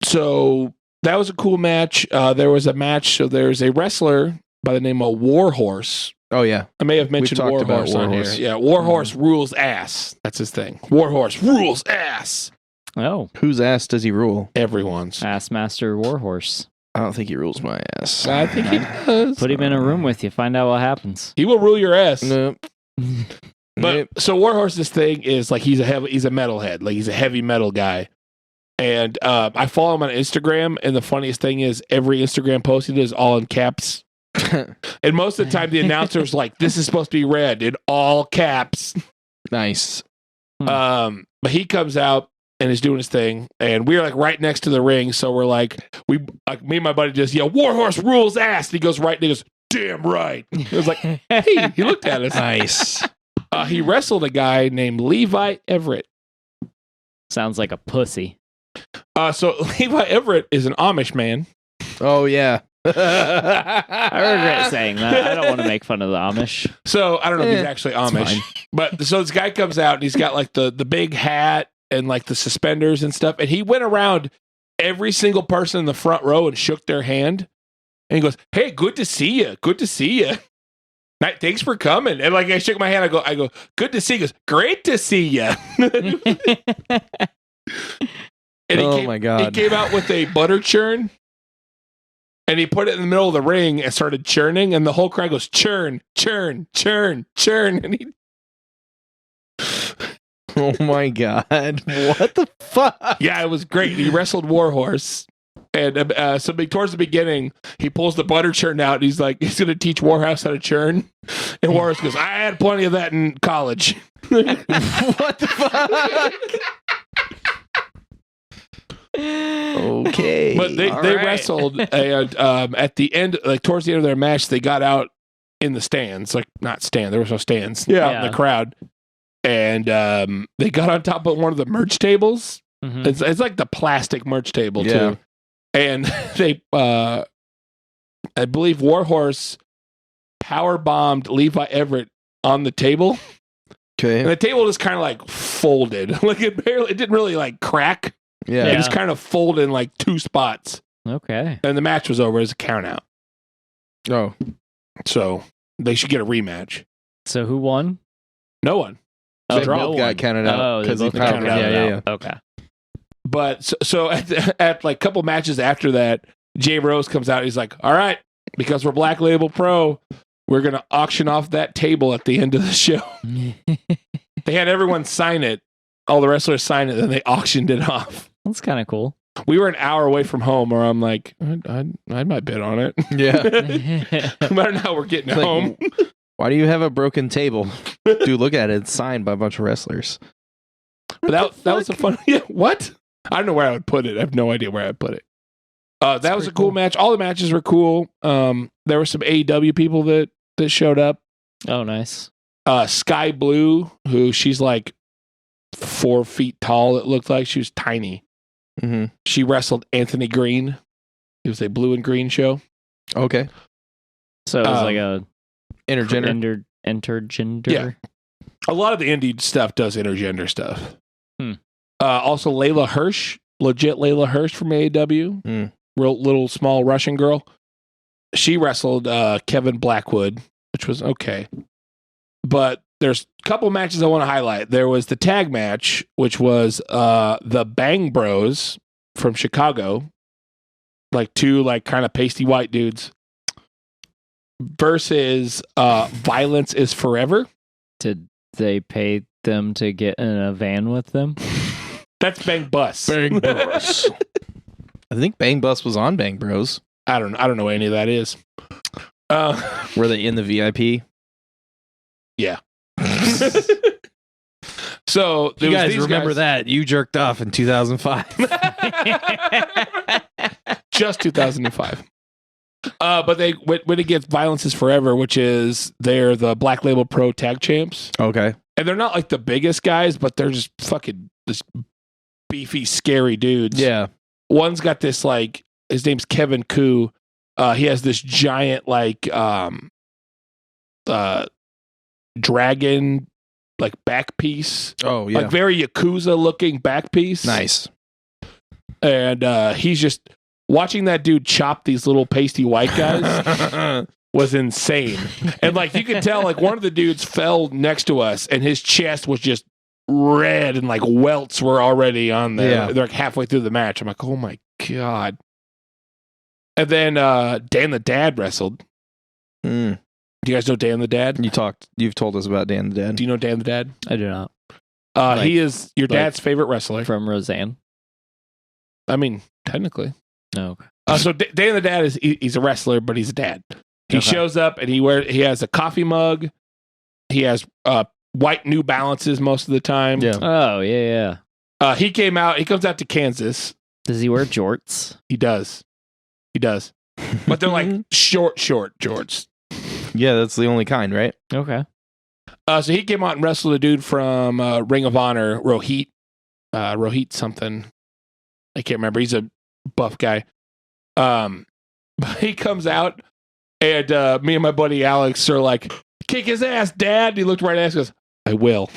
So that was a cool match. There was a match. So there's a wrestler by the name of Warhorse. Oh, yeah. I may have mentioned talked about Warhorse on here. Warhorse. Yeah, Warhorse rules ass. That's his thing. Warhorse rules ass. Oh. Whose ass does he rule? Everyone's. Ass Master Warhorse. I don't think he rules my ass. I think he does. Put him in a room with you. Find out what happens. He will rule your ass. Nope. But Nope. so Warhorse's thing is like he's a metalhead, like he's a heavy metal guy. And I follow him on Instagram, and the funniest thing is every Instagram post he does is all in caps. And most of the time the announcer's like, this is supposed to be read in all caps. Nice. But he comes out and is doing his thing, and we're like right next to the ring, so we're like me and my buddy just yell, Warhorse rules ass, and he goes right and he goes, damn right. It was like, hey, he looked at us. Nice. He wrestled a guy named Levi Everett. Sounds like a pussy. So Levi Everett is an Amish man. Oh, yeah. I regret saying that. I don't want to make fun of the Amish. So I don't know if he's actually it's Amish, fine. but so this guy comes out and he's got like the big hat and like the suspenders and stuff, and he went around every single person in the front row and shook their hand, and he goes, "Hey, good to see you. Good to see you. Thanks for coming." And like I shook my hand, I go, "Good to see you." He goes, "Great to see you." And Oh my God. He came out with a butter churn. And he put it in the middle of the ring and started churning, and the whole crowd goes, churn, churn, churn, churn. And he Oh, my God. What the fuck? yeah, it was great. He wrestled Warhorse. And so towards the beginning, he pulls the butter churn out, and he's like, he's going to teach Warhorse how to churn. And Warhorse goes, I had plenty of that in college. What the fuck? Okay. But they All right. wrestled, and at the end, like towards the end of their match, they got out in the stands, like not stand, there was no stands, out in the crowd, and they got on top of one of the merch tables. Mhm. It's like the plastic merch table Yeah. too, and they, I believe Warhorse power bombed Levi Everett on the table, and Okay. the table just kind of like folded, like it didn't really like crack. Yeah. It just kind of folded in like two spots. Okay. And the match was over as a count out. Oh. So they should get a rematch. So who won? No one. They Draw. both got counted out Oh, they because he both got powered. counted Yeah, out. yeah, yeah. Okay. But so at like a couple matches after that, Jay Rose comes out. He's like, all right, because we're Black Label Pro, we're going to auction off that table at the end of the show. They had everyone sign it. All the wrestlers sign it. Then they auctioned it off. That's kind of cool. We were an hour away from home, or I'm like, I might bet on it. Yeah. No matter how we're getting It's like, home. Why do you have a broken table? Dude, look at it. It's signed by a bunch of wrestlers. But that was a fun. Yeah, what? I don't know where I would put it. I have no idea where I'd put it. That was a cool match. All the matches were cool. There were some AEW people that showed up. Oh, nice. Sky Blue, who she's like 4 feet tall. It looked like she was tiny. Mm-hmm. She wrestled Anthony Green. It was a blue and green show. Okay. So it was like a Intergender. intergender. Yeah. A lot of the indie stuff does intergender stuff. Hmm. Also, Layla Hirsch, legit Layla Hirsch from AEW, real little small Russian girl. She wrestled Kevin Blackwood, which was okay. But there's a couple matches I want to highlight. There was the tag match, which was the Bang Bros from Chicago, like two like kind of pasty white dudes, versus Violence is Forever. Did they pay them to get in a van with them? That's Bang Bus. Bang Bros. I think Bang Bus was on Bang Bros. I don't know what any of that is. Were they in the VIP? Yeah. So You guys remember that? You jerked off in 2005. Just 2005. But they when it gets Violence is Forever, which is they're the Black Label Pro Tag Champs, Okay. and they're not like the biggest guys, but they're just fucking this beefy, scary dudes. Yeah. One's got this like his name's Kevin Koo. He has this giant like dragon like back piece, Oh, yeah. like very Yakuza looking back piece. Nice. And he's just watching that dude chop these little pasty white guys was insane. And like you could tell, like one of the dudes fell next to us, and his chest was just red, and like welts were already on there. Yeah. They're like halfway through the match. I'm like, oh my god. And then Dan the Dad wrestled. Mm. Do you guys know Dan the Dad? You've told us about Dan the Dad. Do you know Dan the Dad? I do not. He is your dad's favorite wrestler. From Roseanne. I mean, technically. No. Okay. So Dan the Dad he's a wrestler, but he's a dad. He Okay. shows up and he has a coffee mug. He has white New Balances most of the time. Yeah. Oh, yeah. He comes out to Kansas. Does he wear jorts? He does. But they're like short jorts. Yeah, that's the only kind, right? Okay. So he came out and wrestled a dude from Ring of Honor, Rohit. Rohit something. I can't remember. He's a buff guy. But he comes out, and me and my buddy Alex are like, kick his ass, Dad. And he looked right at us and goes, I will.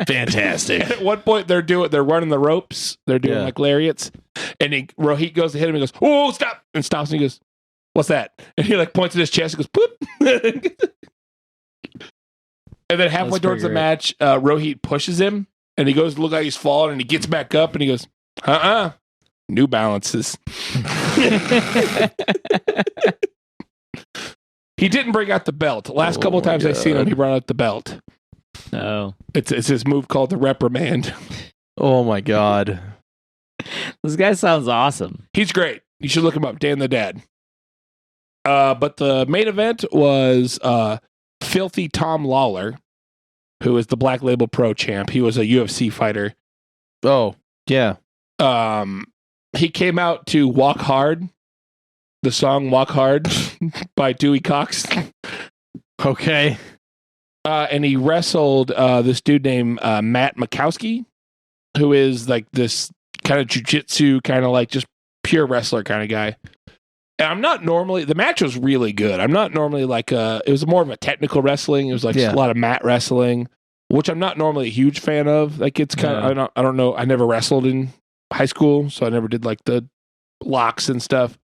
Fantastic. And at one point, they're running the ropes. They're doing like lariats. And Rohit goes to hit him and goes, oh, stop. And stops and he goes, what's that? And he like points at his chest and goes, poop. And then halfway That's towards the pretty great. match, Rohit pushes him and he goes to look like he's falling and he gets back up and he goes, New Balances. He didn't bring out the belt. Last couple of times I've seen him, he brought out the belt. Oh. It's his move called the reprimand. Oh my god. This guy sounds awesome. He's great. You should look him up, Dan the Dad. But the main event was Filthy Tom Lawler, who is the Black Label Pro Champ. He was a UFC fighter. Oh, yeah. He came out to Walk Hard, the song Walk Hard by Dewey Cox. Okay. And he wrestled this dude named Matt Makowski, who is like this kind of jiu-jitsu, kind of like just pure wrestler kind of guy. And I'm not normally, the match was really good. I'm not normally like, it was more of a technical wrestling. It was like a lot of mat wrestling, which I'm not normally a huge fan of. Like it's kind of, I don't know. I never wrestled in high school, so I never did like the locks and stuff.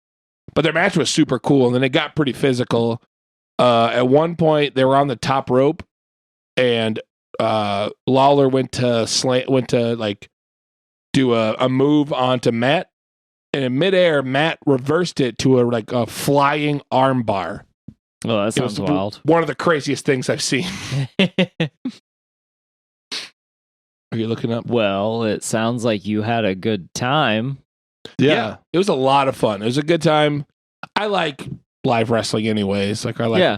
But their match was super cool. And then it got pretty physical. At one point they were on the top rope and Lawler went to like do a move onto Matt. And in midair, Matt reversed it to a flying arm bar. Well, that sounds wild. One of the craziest things I've seen. Are you looking up? Well, it sounds like you had a good time. Yeah. It was a lot of fun. It was a good time. I like live wrestling anyways.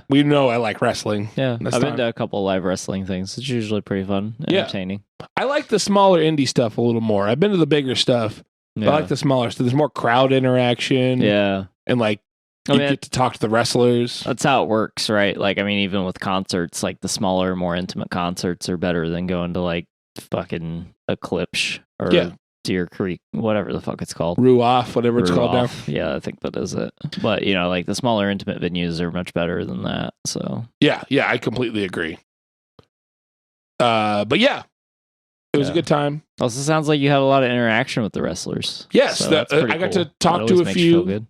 We know I like wrestling. Yeah. That's I've been not- to a couple live wrestling things. It's usually pretty fun, entertaining. I like the smaller indie stuff a little more. I've been to the bigger stuff. Yeah. But I like the smaller stuff. There's more crowd interaction. Yeah. And like you get to talk to the wrestlers. That's how it works, right? Like, I mean, even with concerts, like the smaller, more intimate concerts are better than going to like fucking Eclipse or Deer Creek, whatever the fuck it's called. Ruoff, whatever it's called now. Yeah, I think that is it. But, you know, like the smaller, intimate venues are much better than that. So, Yeah, I completely agree. But yeah, it was a good time. also sounds like you had a lot of interaction with the wrestlers. Yes, So that's pretty I got cool. to talk That to always a makes you feel few. good.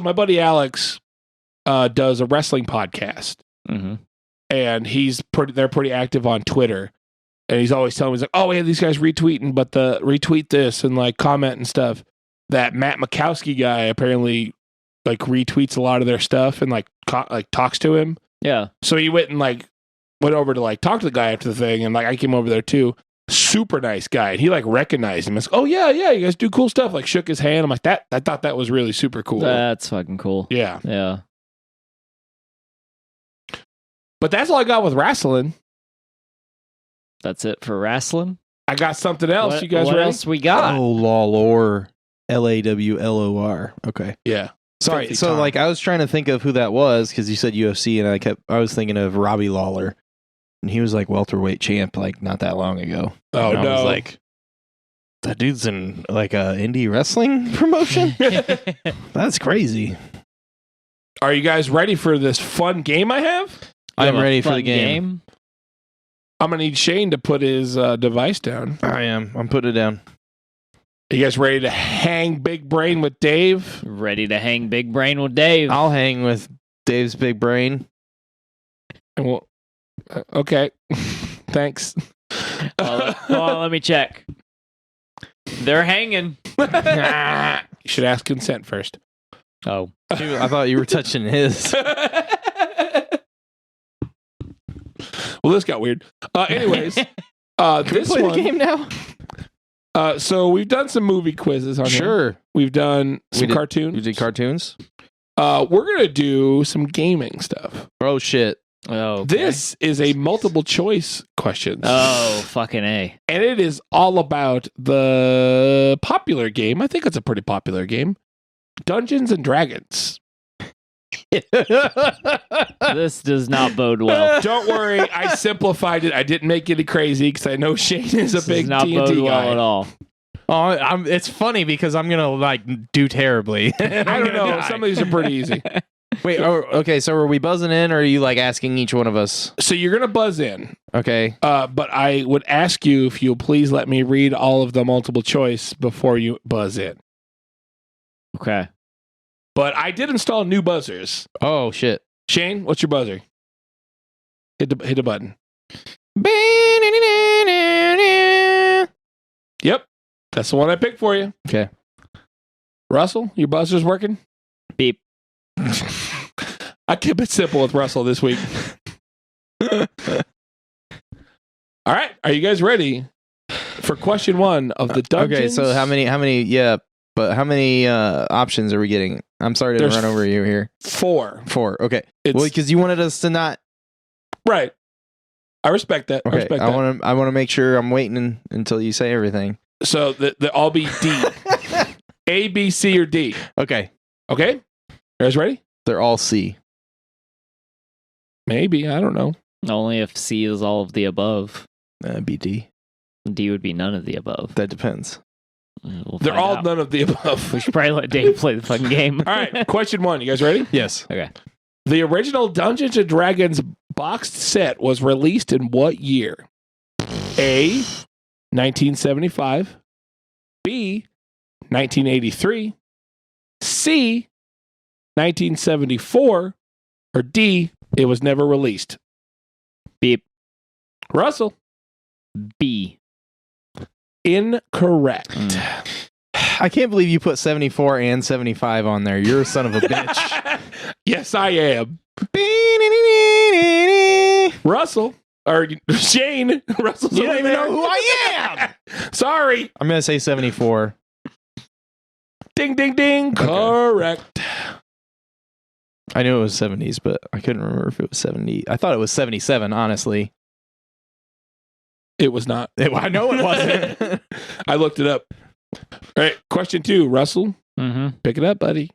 My buddy Alex does a wrestling podcast, Mm-hmm. and they're pretty active on Twitter, and he's always telling me, he's like, oh yeah, these guys retweeting, but the retweet this and like comment and stuff. That Matt Makowski guy apparently like retweets a lot of their stuff and like talks to him. Yeah. So he went over to like talk to the guy after the thing, and like I came over there too. Super nice guy, and he like recognized him. It's like, oh yeah, you guys do cool stuff. Like shook his hand. I'm like that. I thought that was really super cool. That's fucking cool. Yeah. Yeah. But that's all I got with wrestling. That's it for wrestling. I got something else. What, You guys what ready? else we got? Oh, Lawler. Lawlor. Okay. Yeah. Sorry. Filthy So, Tom. like, I was trying to think of who that was because you said UFC, and I was thinking of Robbie Lawler, and he was like welterweight champ, like not that long ago. Oh, And I was no. like, that dude's in like a indie wrestling promotion. That's crazy. Are you guys ready for this fun game I have? You have I'm a ready for the fun game. I'm going to need Shane to put his device down. I am. I'm putting it down. Are you guys ready to hang big brain with Dave? Ready to hang big brain with Dave. I'll hang with Dave's big brain. And we'll, okay. Thanks. Hold on, let me check. They're hanging. You should ask consent first. Oh. I thought you were touching his. Well, this got weird. Anyways, Can we this play one. the game now? So we've done some movie quizzes on here. Sure. We've done We some did- cartoons. You did cartoons? We're gonna do some gaming stuff. Oh, shit. Oh. Okay. This is a multiple choice questions. Oh, fucking A. And it is all about the popular game. I think it's a pretty popular game. Dungeons and Dragons. This does not bode well. Don't worry, I simplified it. I didn't make it crazy because I know Shane is a This big does not bode D&D well guy. at all. Oh, it's funny because I'm gonna like do terribly. I don't know. Some of these are pretty easy. Wait. Okay. So are we buzzing in, or are you like asking each one of us? So you're gonna buzz in. Okay. But I would ask you if you'll please let me read all of the multiple choice before you buzz in. Okay. But I did install new buzzers. Oh shit. Shane, what's your buzzer? Hit the button. Yep, that's the one I picked for you. Okay. Russell, your buzzer's working? Beep. I kept it simple with Russell this week. All right, are you guys ready for question 1 of the Dungeons? Okay. So how many? Yeah. But how many options are we getting? I'm sorry to There's run over you here. 4. 4. Okay. It's Well, because you wanted us to not. right. I respect that. I Okay. respect I that. want to make sure I'm waiting until you say everything. So the all be D. A, B, C, or D. Okay. Okay? You guys ready? They're all C. Maybe. I don't know. Only if C is all of the above. B, D. D would be none of the above. That depends. We'll They're find all out. none of the above. We should probably let Dave play the fucking game. All right, question 1. You guys ready? Yes. Okay. The original Dungeons and Dragons boxed set was released in what year? A, 1975. B, 1983. C, 1974. Or D, it was never released. Beep. Russell, B. incorrect. I can't believe you put 74 and 75 on there. You're a son of a bitch. Yes, I am. Russell, or Shane. Russell's You don't over even there. know who I am. Sorry. I'm going to say 74. Ding, ding, ding. Okay. Correct. I knew it was 70s, but I couldn't remember if it was 70. I thought it was 77, honestly. It was not. I know it wasn't. I looked it up. All right. Question 2. Russell, Mm-hmm. pick it up, buddy.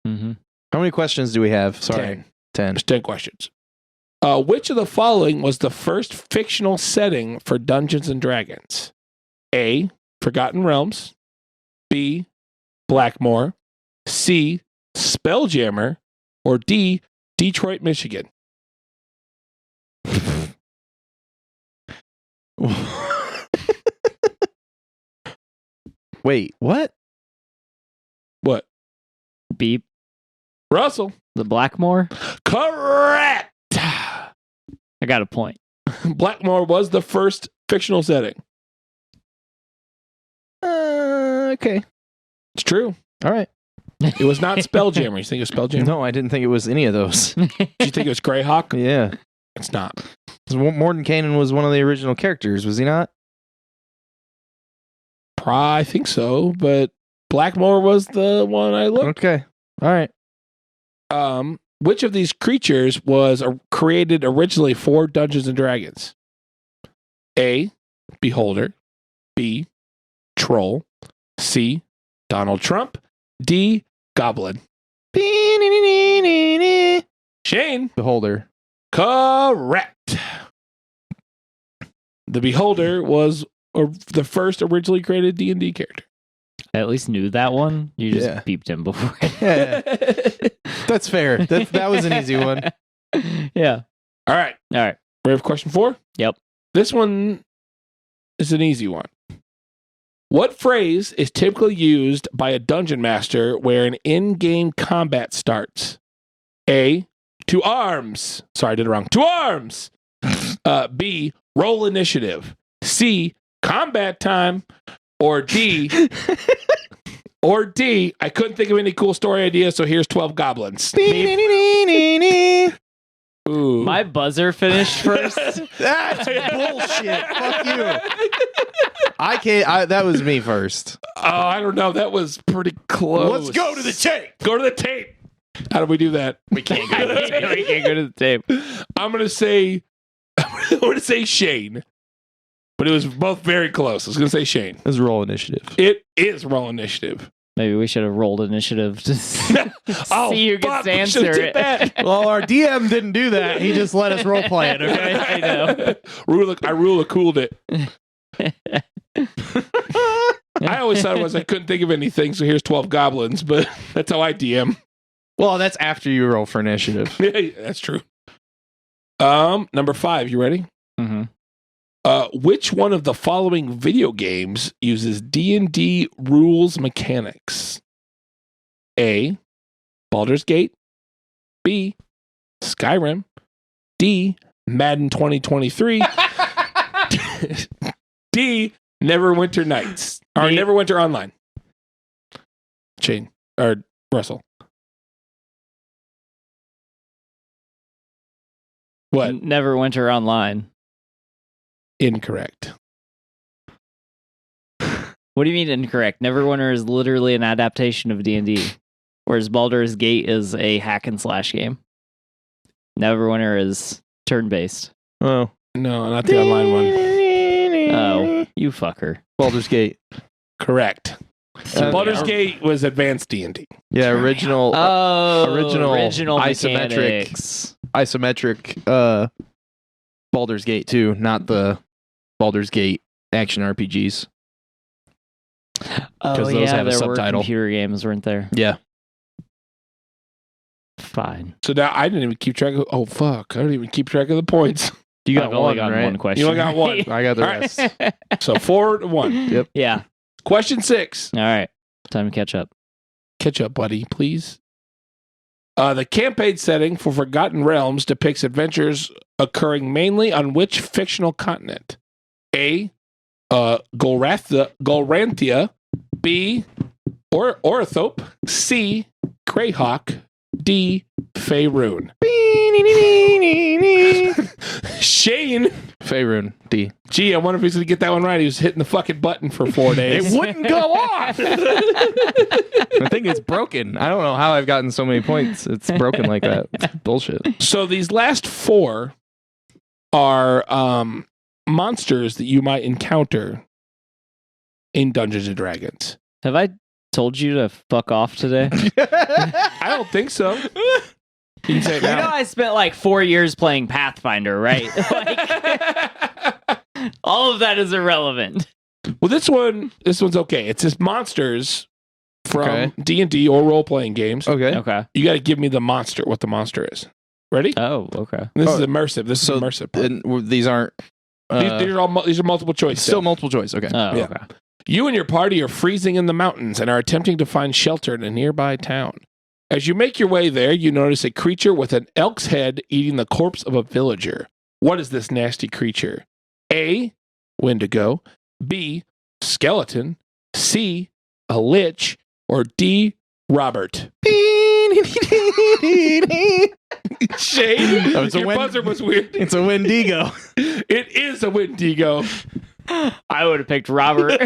Mm-hmm. How many questions do we have? Sorry. 10. 10. There's 10 questions. Which of the following was the first fictional setting for Dungeons and Dragons? A, Forgotten Realms. B, Blackmore. C, Spelljammer. Or D, Detroit, Michigan. Wait, what? What? Beep. Russell. The Blackmore. Correct. I got a point. Blackmore was the first fictional setting. Okay. It's true. All right. It was not Spelljammer. You think it was Spelljammer? No, I didn't think it was any of those. Did you think it was Greyhawk? Yeah. It's not. 'Cause Mordenkainen was one of the original characters, was he not? I think so, but Blackmore was the one I looked. Okay. All right. Which of these creatures was created originally for Dungeons and Dragons? A. Beholder. B. Troll. C. Donald Trump. D. Goblin. Shane. Beholder. Correct. The Beholder was the first originally created D&D character. I at least knew that one. You just Yeah. beeped him before. Yeah. That's fair. That was an easy one. Yeah. All right. Ready for question 4? Yep. This one is an easy one. What phrase is typically used by a dungeon master where an in-game combat starts? A. To arms. Sorry, I did it wrong. To arms. B. Roll initiative. C. Combat time. Or D. I couldn't think of any cool story ideas, so here's 12 goblins. Ooh. My buzzer finished first. That's bullshit. Fuck you. I can't. That was me first. Oh, I don't know. That was pretty close. Let's go to the tape. Go to the tape. How do we do that? We can't go to the tape. We can't go to the tape. I'm gonna say Shane, but it was both very close. I was gonna say Shane. Let's roll initiative. It is roll initiative. Maybe we should have rolled initiative to see who gets to we answer should've did it. that. Well, our DM didn't do that. He just let us role play it. Okay. I know. I Rula cooled it. I always thought it was I couldn't think of anything, so here's 12 goblins, but that's how I DM. Well, that's after you roll for initiative. Yeah, that's true. Number 5, you ready? Mm-hmm. Which one of the following video games uses D&D rules mechanics? A. Baldur's Gate. B. Skyrim. D. Madden 2023. D. Neverwinter Nights. Or Neverwinter Online. Shane. Or Russell. What? Neverwinter Online. Incorrect. What do you mean incorrect? Neverwinter is literally an adaptation of D&D, whereas Baldur's Gate is a hack and slash game. Neverwinter is turn-based. Oh. No, not the online one. Oh, you fucker. Baldur's Gate. Correct. Baldur's Gate was advanced D&D. Yeah, original Original isometric mechanics. Baldur's Gate 2, not the Baldur's Gate action RPGs. Oh, those yeah, have a there subtitle. were computer games, weren't there? Yeah. Fine. So now I didn't even keep track of. Oh fuck! I don't even keep track of the points. You got I've only one, gotten right? one question. You only got one. I got the All right. rest. So 4-1. Yep. Yeah. Question 6. All right. Time to catch up. Catch up, buddy, please. The campaign setting for Forgotten Realms depicts adventures occurring mainly on which fictional continent? A. Golranthia. B. Orthope. C. Greyhawk. D. Faerun. Shane. Faerun. D. Gee, I wonder if he's going to get that one right. He was hitting the fucking button for 4 days. It wouldn't go off. I think it's broken. I don't know how I've gotten so many points. It's broken like that. It's bullshit. So these last 4 are monsters that you might encounter in Dungeons and Dragons. Have I told you to fuck off today? I don't think so. You can say it You now. know, I spent like 4 years playing Pathfinder, right? Like, all of that is irrelevant. Well, this one's okay. It's just monsters from Okay. D&D or role-playing games. Okay. Okay. You got to give me the monster, what the monster is. Ready? Oh, okay. This is Oh, immersive. This is so immersive. part. And these aren't. These are multiple choice. Still multiple choice. Okay. Oh, Yeah. okay. You and your party are freezing in the mountains and are attempting to find shelter in a nearby town. As you make your way there, you notice a creature with an elk's head eating the corpse of a villager. What is this nasty creature? A. Wendigo. B. Skeleton. C. A lich. Or D. Robert. Shane, Oh, it's a your buzzer was weird. It's a Wendigo. It is a Wendigo. I would have picked Robert.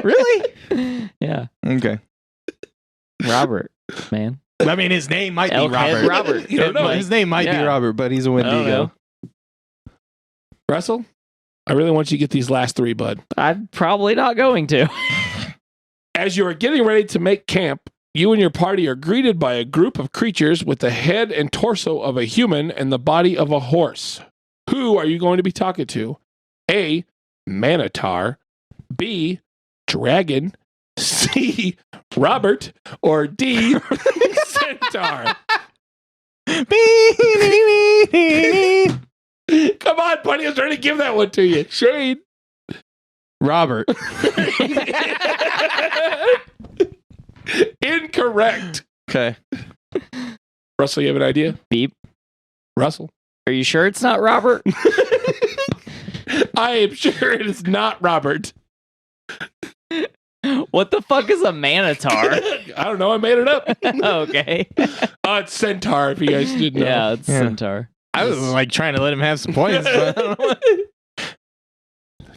Really? Yeah. Okay. Robert, man. I mean, his name might be Elkhead Robert. Robert. You don't know. His name might be Yeah. Robert, but he's a Wendigo. know. Russell? I really want you to get these last three, bud. I'm probably not going to. As you are getting ready to make camp, you and your party are greeted by a group of creatures with the head and torso of a human and the body of a horse. Who are you going to be talking to? A. Manatar. B. Dragon. C. Robert. Or D. Centaur. Come on, buddy. I was trying to give that one to you. Shane. Robert. Incorrect. Okay. Russell, you have an idea? Beep. Russell? Are you sure it's not Robert? I am sure it is not Robert. What the fuck is a manotar? I don't know. I made it up. Okay. It's Centaur, if you guys didn't know. Yeah, it's Centaur. I was like trying to let him have some points. But I don't know what-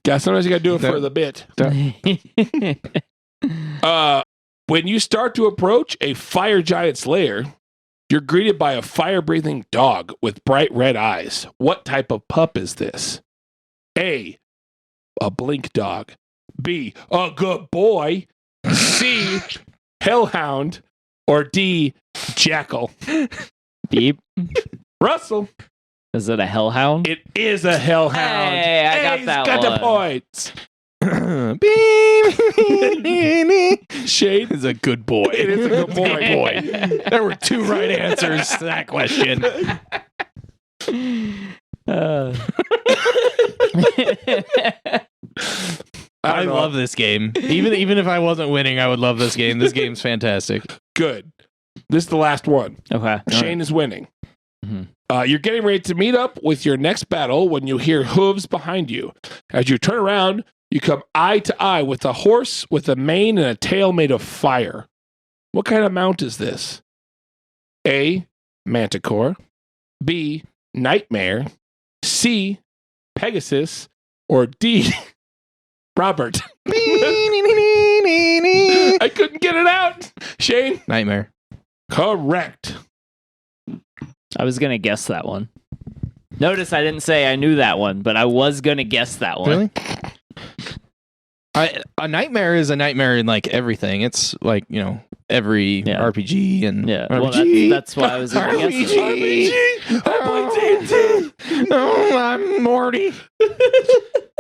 Yeah, sometimes you got to do it for the bit. When you start to approach a fire giant's lair, you're greeted by a fire-breathing dog with bright red eyes. What type of pup is this? A blink dog. B, a good boy. C, hellhound. Or D, jackal. Beep. Russell. Is it a hellhound? It is a hellhound. Hey, I got He's that got one. the points. Shane. Is a good boy. It is a good boy. There were two right answers to that question. I love this game. Even if I wasn't winning, I would love this game. This game's fantastic. Good. This is the last one. Okay. Shane is winning. Mhm. You're getting ready to meet up with your next battle when you hear hooves behind you. As you turn around, you come eye to eye with a horse with a mane and a tail made of fire. What kind of mount is this? A. Manticore. B. Nightmare. C. Pegasus. Or D. Robert. I couldn't get it out. Shane? Nightmare. Correct. I was going to guess that one. Notice I didn't say I knew that one, but I was going to guess that one. Really? A nightmare is a nightmare in like everything. It's like, you know, every RPG and Yeah. Well, RPG. that's why I was going to guess it. RPG. I play D&D. Oh, I'm Morty.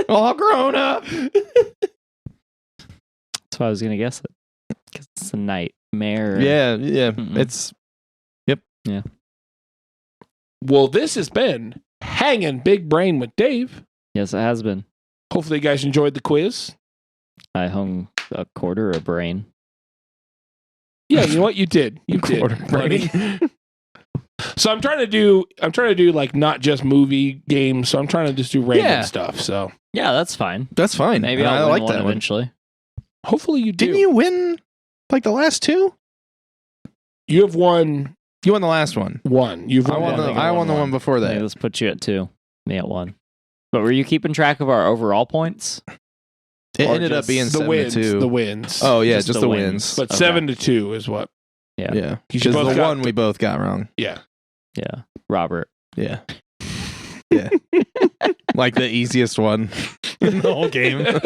All grown up. That's why I was going to guess it. Because it's a nightmare. Yeah. Mm-mm. It's Well, this has been Hanging Big Brain with Dave. Yes, it has been. Hopefully you guys enjoyed the quiz. I hung a quarter of brain. Yeah, you know what? You did. You did, Quarter buddy. So I'm trying to do like not just movie games. So I'm trying to just do random stuff. So Yeah, that's fine. that's fine. Maybe I I'll win like one that one. eventually. hopefully you do. Didn't you win like the last two? You have won You won the last one. one. You've I won won one. the I won the one before Maybe that. let's put you at 2. Me at 1. But were you keeping track of our overall points? It Or ended up just being the 7-2. wins. The wins. Oh yeah, Just just the the wins. wins. But Okay. 7-2 is what. Yeah. Yeah, You because both the got one we both got wrong. Yeah. Yeah. Robert. Yeah, yeah, like the easiest one in the whole game. I thought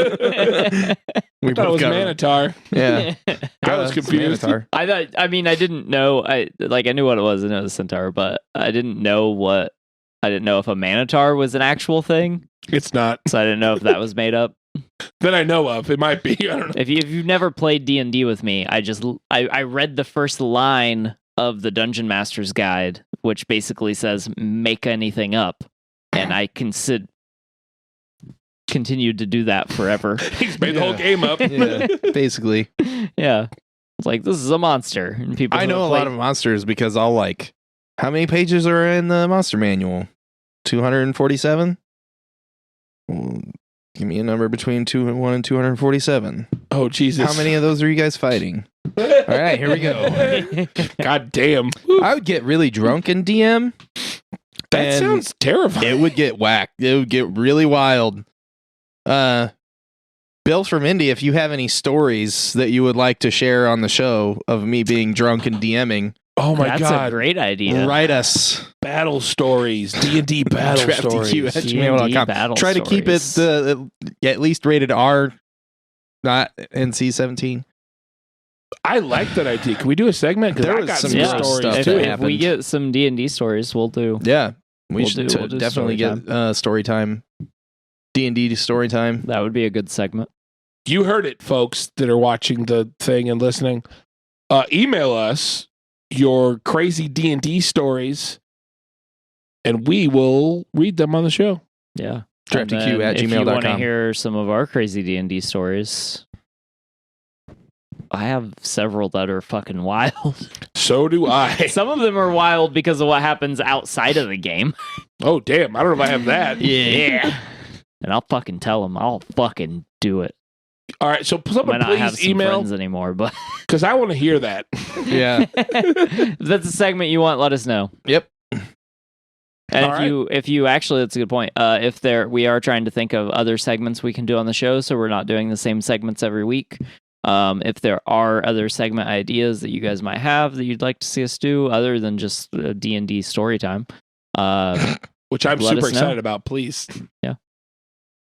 it was got- Manatar. Yeah, I was it's confused. Minotaur. I didn't know. I knew what it was. I know it was Centaur, but I didn't know if a Manotar was an actual thing. It's not So I didn't know if that was made up. that I know of. It might be. I don't know. If you've never played D&D with me, I read the first line of the Dungeon Master's Guide, which basically says make anything up, and I continued to do that forever. He's made the whole game up. Yeah, basically. Yeah, it's like this is a monster, and people. I who know a have lot played- of monsters because I'll like. How many pages are in the monster manual? 247. Give me a number between 201 and 247. Oh Jesus! How many of those are you guys fighting? All right, here we go. God damn! I would get really drunk in DM. That and sounds terrifying. It would get whacked. It would get really wild. Bill from Indy, if you have any stories that you would like to share on the show of me being drunk and DMing, Oh my That's God. a great idea. Write us. Battle stories. D&D battle stories. DraftyQ@gmail.com. battle Try to keep it stories. at least rated R, not NC-17. I like that idea. Can we do a segment? Because There I was got some some gross stories stuff If, too. that if we get some D&D stories, we'll do. Yeah, we We'll should do definitely story get story time. D&D story time. That would be a good segment. You heard it, folks that are watching the thing and listening. Email us your crazy D&D stories, and we will read them on the show. Yeah. DraftyQ@gmail.com. If you want to hear some of our crazy D&D stories, I have several that are fucking wild. So do I. Some of them are wild because of what happens outside of the game. Oh, damn. I don't know if I have that. Yeah. And I'll fucking tell them. I'll fucking do it. All right. So Might someone not have please some email, friends anymore, but because I want to hear that. Yeah. if that's a segment you want, let us know. Yep. And All if you actually, that's a good point. We are trying to think of other segments we can do on the show, so we're not doing the same segments every week. If there are other segment ideas that you guys might have that you'd like to see us do, other than just D&D story time, Which I'm Let super us know. excited about, please.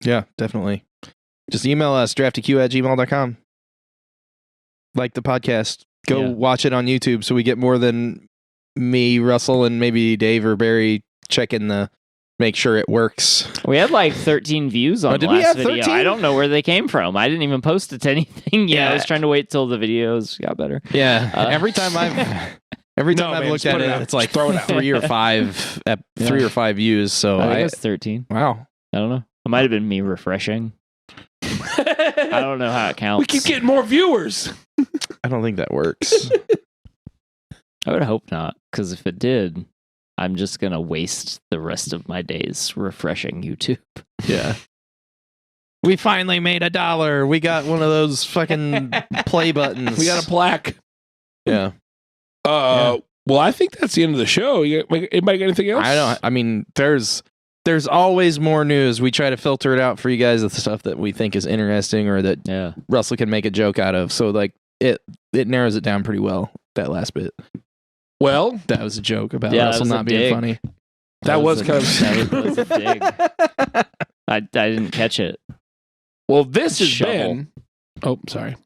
Yeah, definitely. Just email us, draftyq@gmail.com. Like the podcast. Go Yeah. watch it on YouTube so we get more than me, Russell, and maybe Dave or Barry checking make sure it works. we had like 13 views on Oh, the did we last have video. 13? I don't know where they came from. I didn't even post it to anything yet. Yeah. I was trying to wait till the videos got better. Yeah. Every Every time No, I've man, looked just at put it it, out. it's like Just throw it out. 3 or 5 3 or 5 views. So I think it was 13. wow. I don't know. It might have been me refreshing. I don't know how it counts. We keep getting more viewers. I don't think that works. I would hope not, because if it did, I'm just going to waste the rest of my days refreshing YouTube. Yeah. We finally made $1. We got one of those fucking play buttons. We got a plaque. Yeah. Well, I think that's the end of the show. Anybody got anything else? I mean, there's always more news. We try to filter it out for you guys with the stuff that we think is interesting or that Yeah. Russell can make a joke out of. So like it narrows it down pretty well, that last bit. Well, That was a joke about Yeah, that Russell was a not being dig. funny. that was kind of. that was a dig. I didn't catch it. Well, this has Shovel. been. Oh, sorry.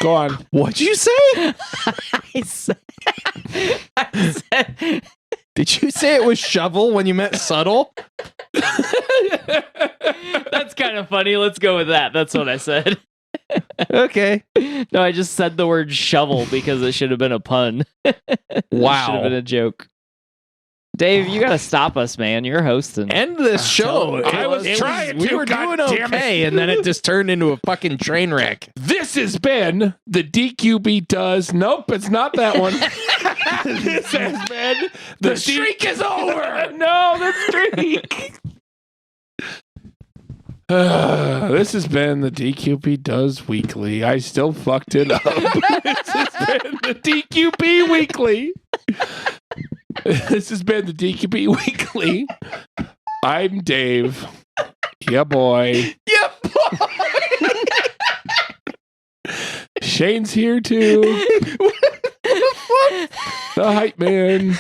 Go on. What'd you say? I said, Did you say it was shovel when you meant subtle? that's kind of funny. Let's go with that. That's what I said. Okay. No, I just said the word shovel because it should have been a pun. It Wow. should have been a joke. Dave, you got to stop us, man. You're hosting. End this show. I was trying We to, were God doing damn it. okay, and then it just turned into a fucking train wreck. This has been the DQB does. Nope, it's not that one. This has been the streak is over. No, the streak. This has been the DQP Does Weekly. I still fucked it up. This has been the DQP Weekly. This has been the DQP Weekly. I'm Dave. Yeah, boy. Yep. Shane's here too. The hype man.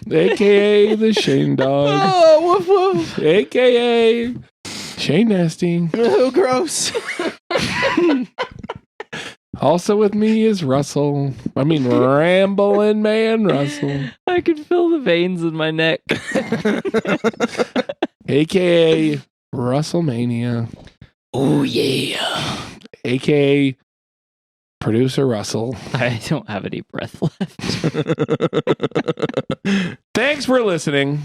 AKA the Shane dog. Oh, woof woof. AKA Shane Nasty. Oh, gross. Also with me is Russell. I mean, Rambling Man Russell. I can feel the veins in my neck. AKA Russellmania. Oh, yeah. AKA Producer Russell. I don't have any breath left. Thanks for listening.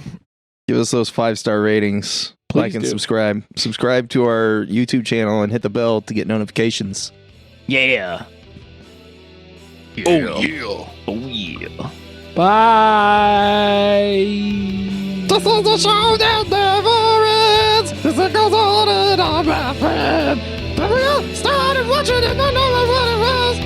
Give us those 5-star ratings. Please Like and do. subscribe. Subscribe to our YouTube channel and hit the bell to get notifications. Yeah. Oh, yeah. Oh, yeah. Bye. This is the show that never ends. This goes on and on, my friend. But we all started watching it, but no one what it was.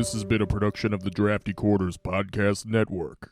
This has been a production of the Drafty Quarters Podcast Network.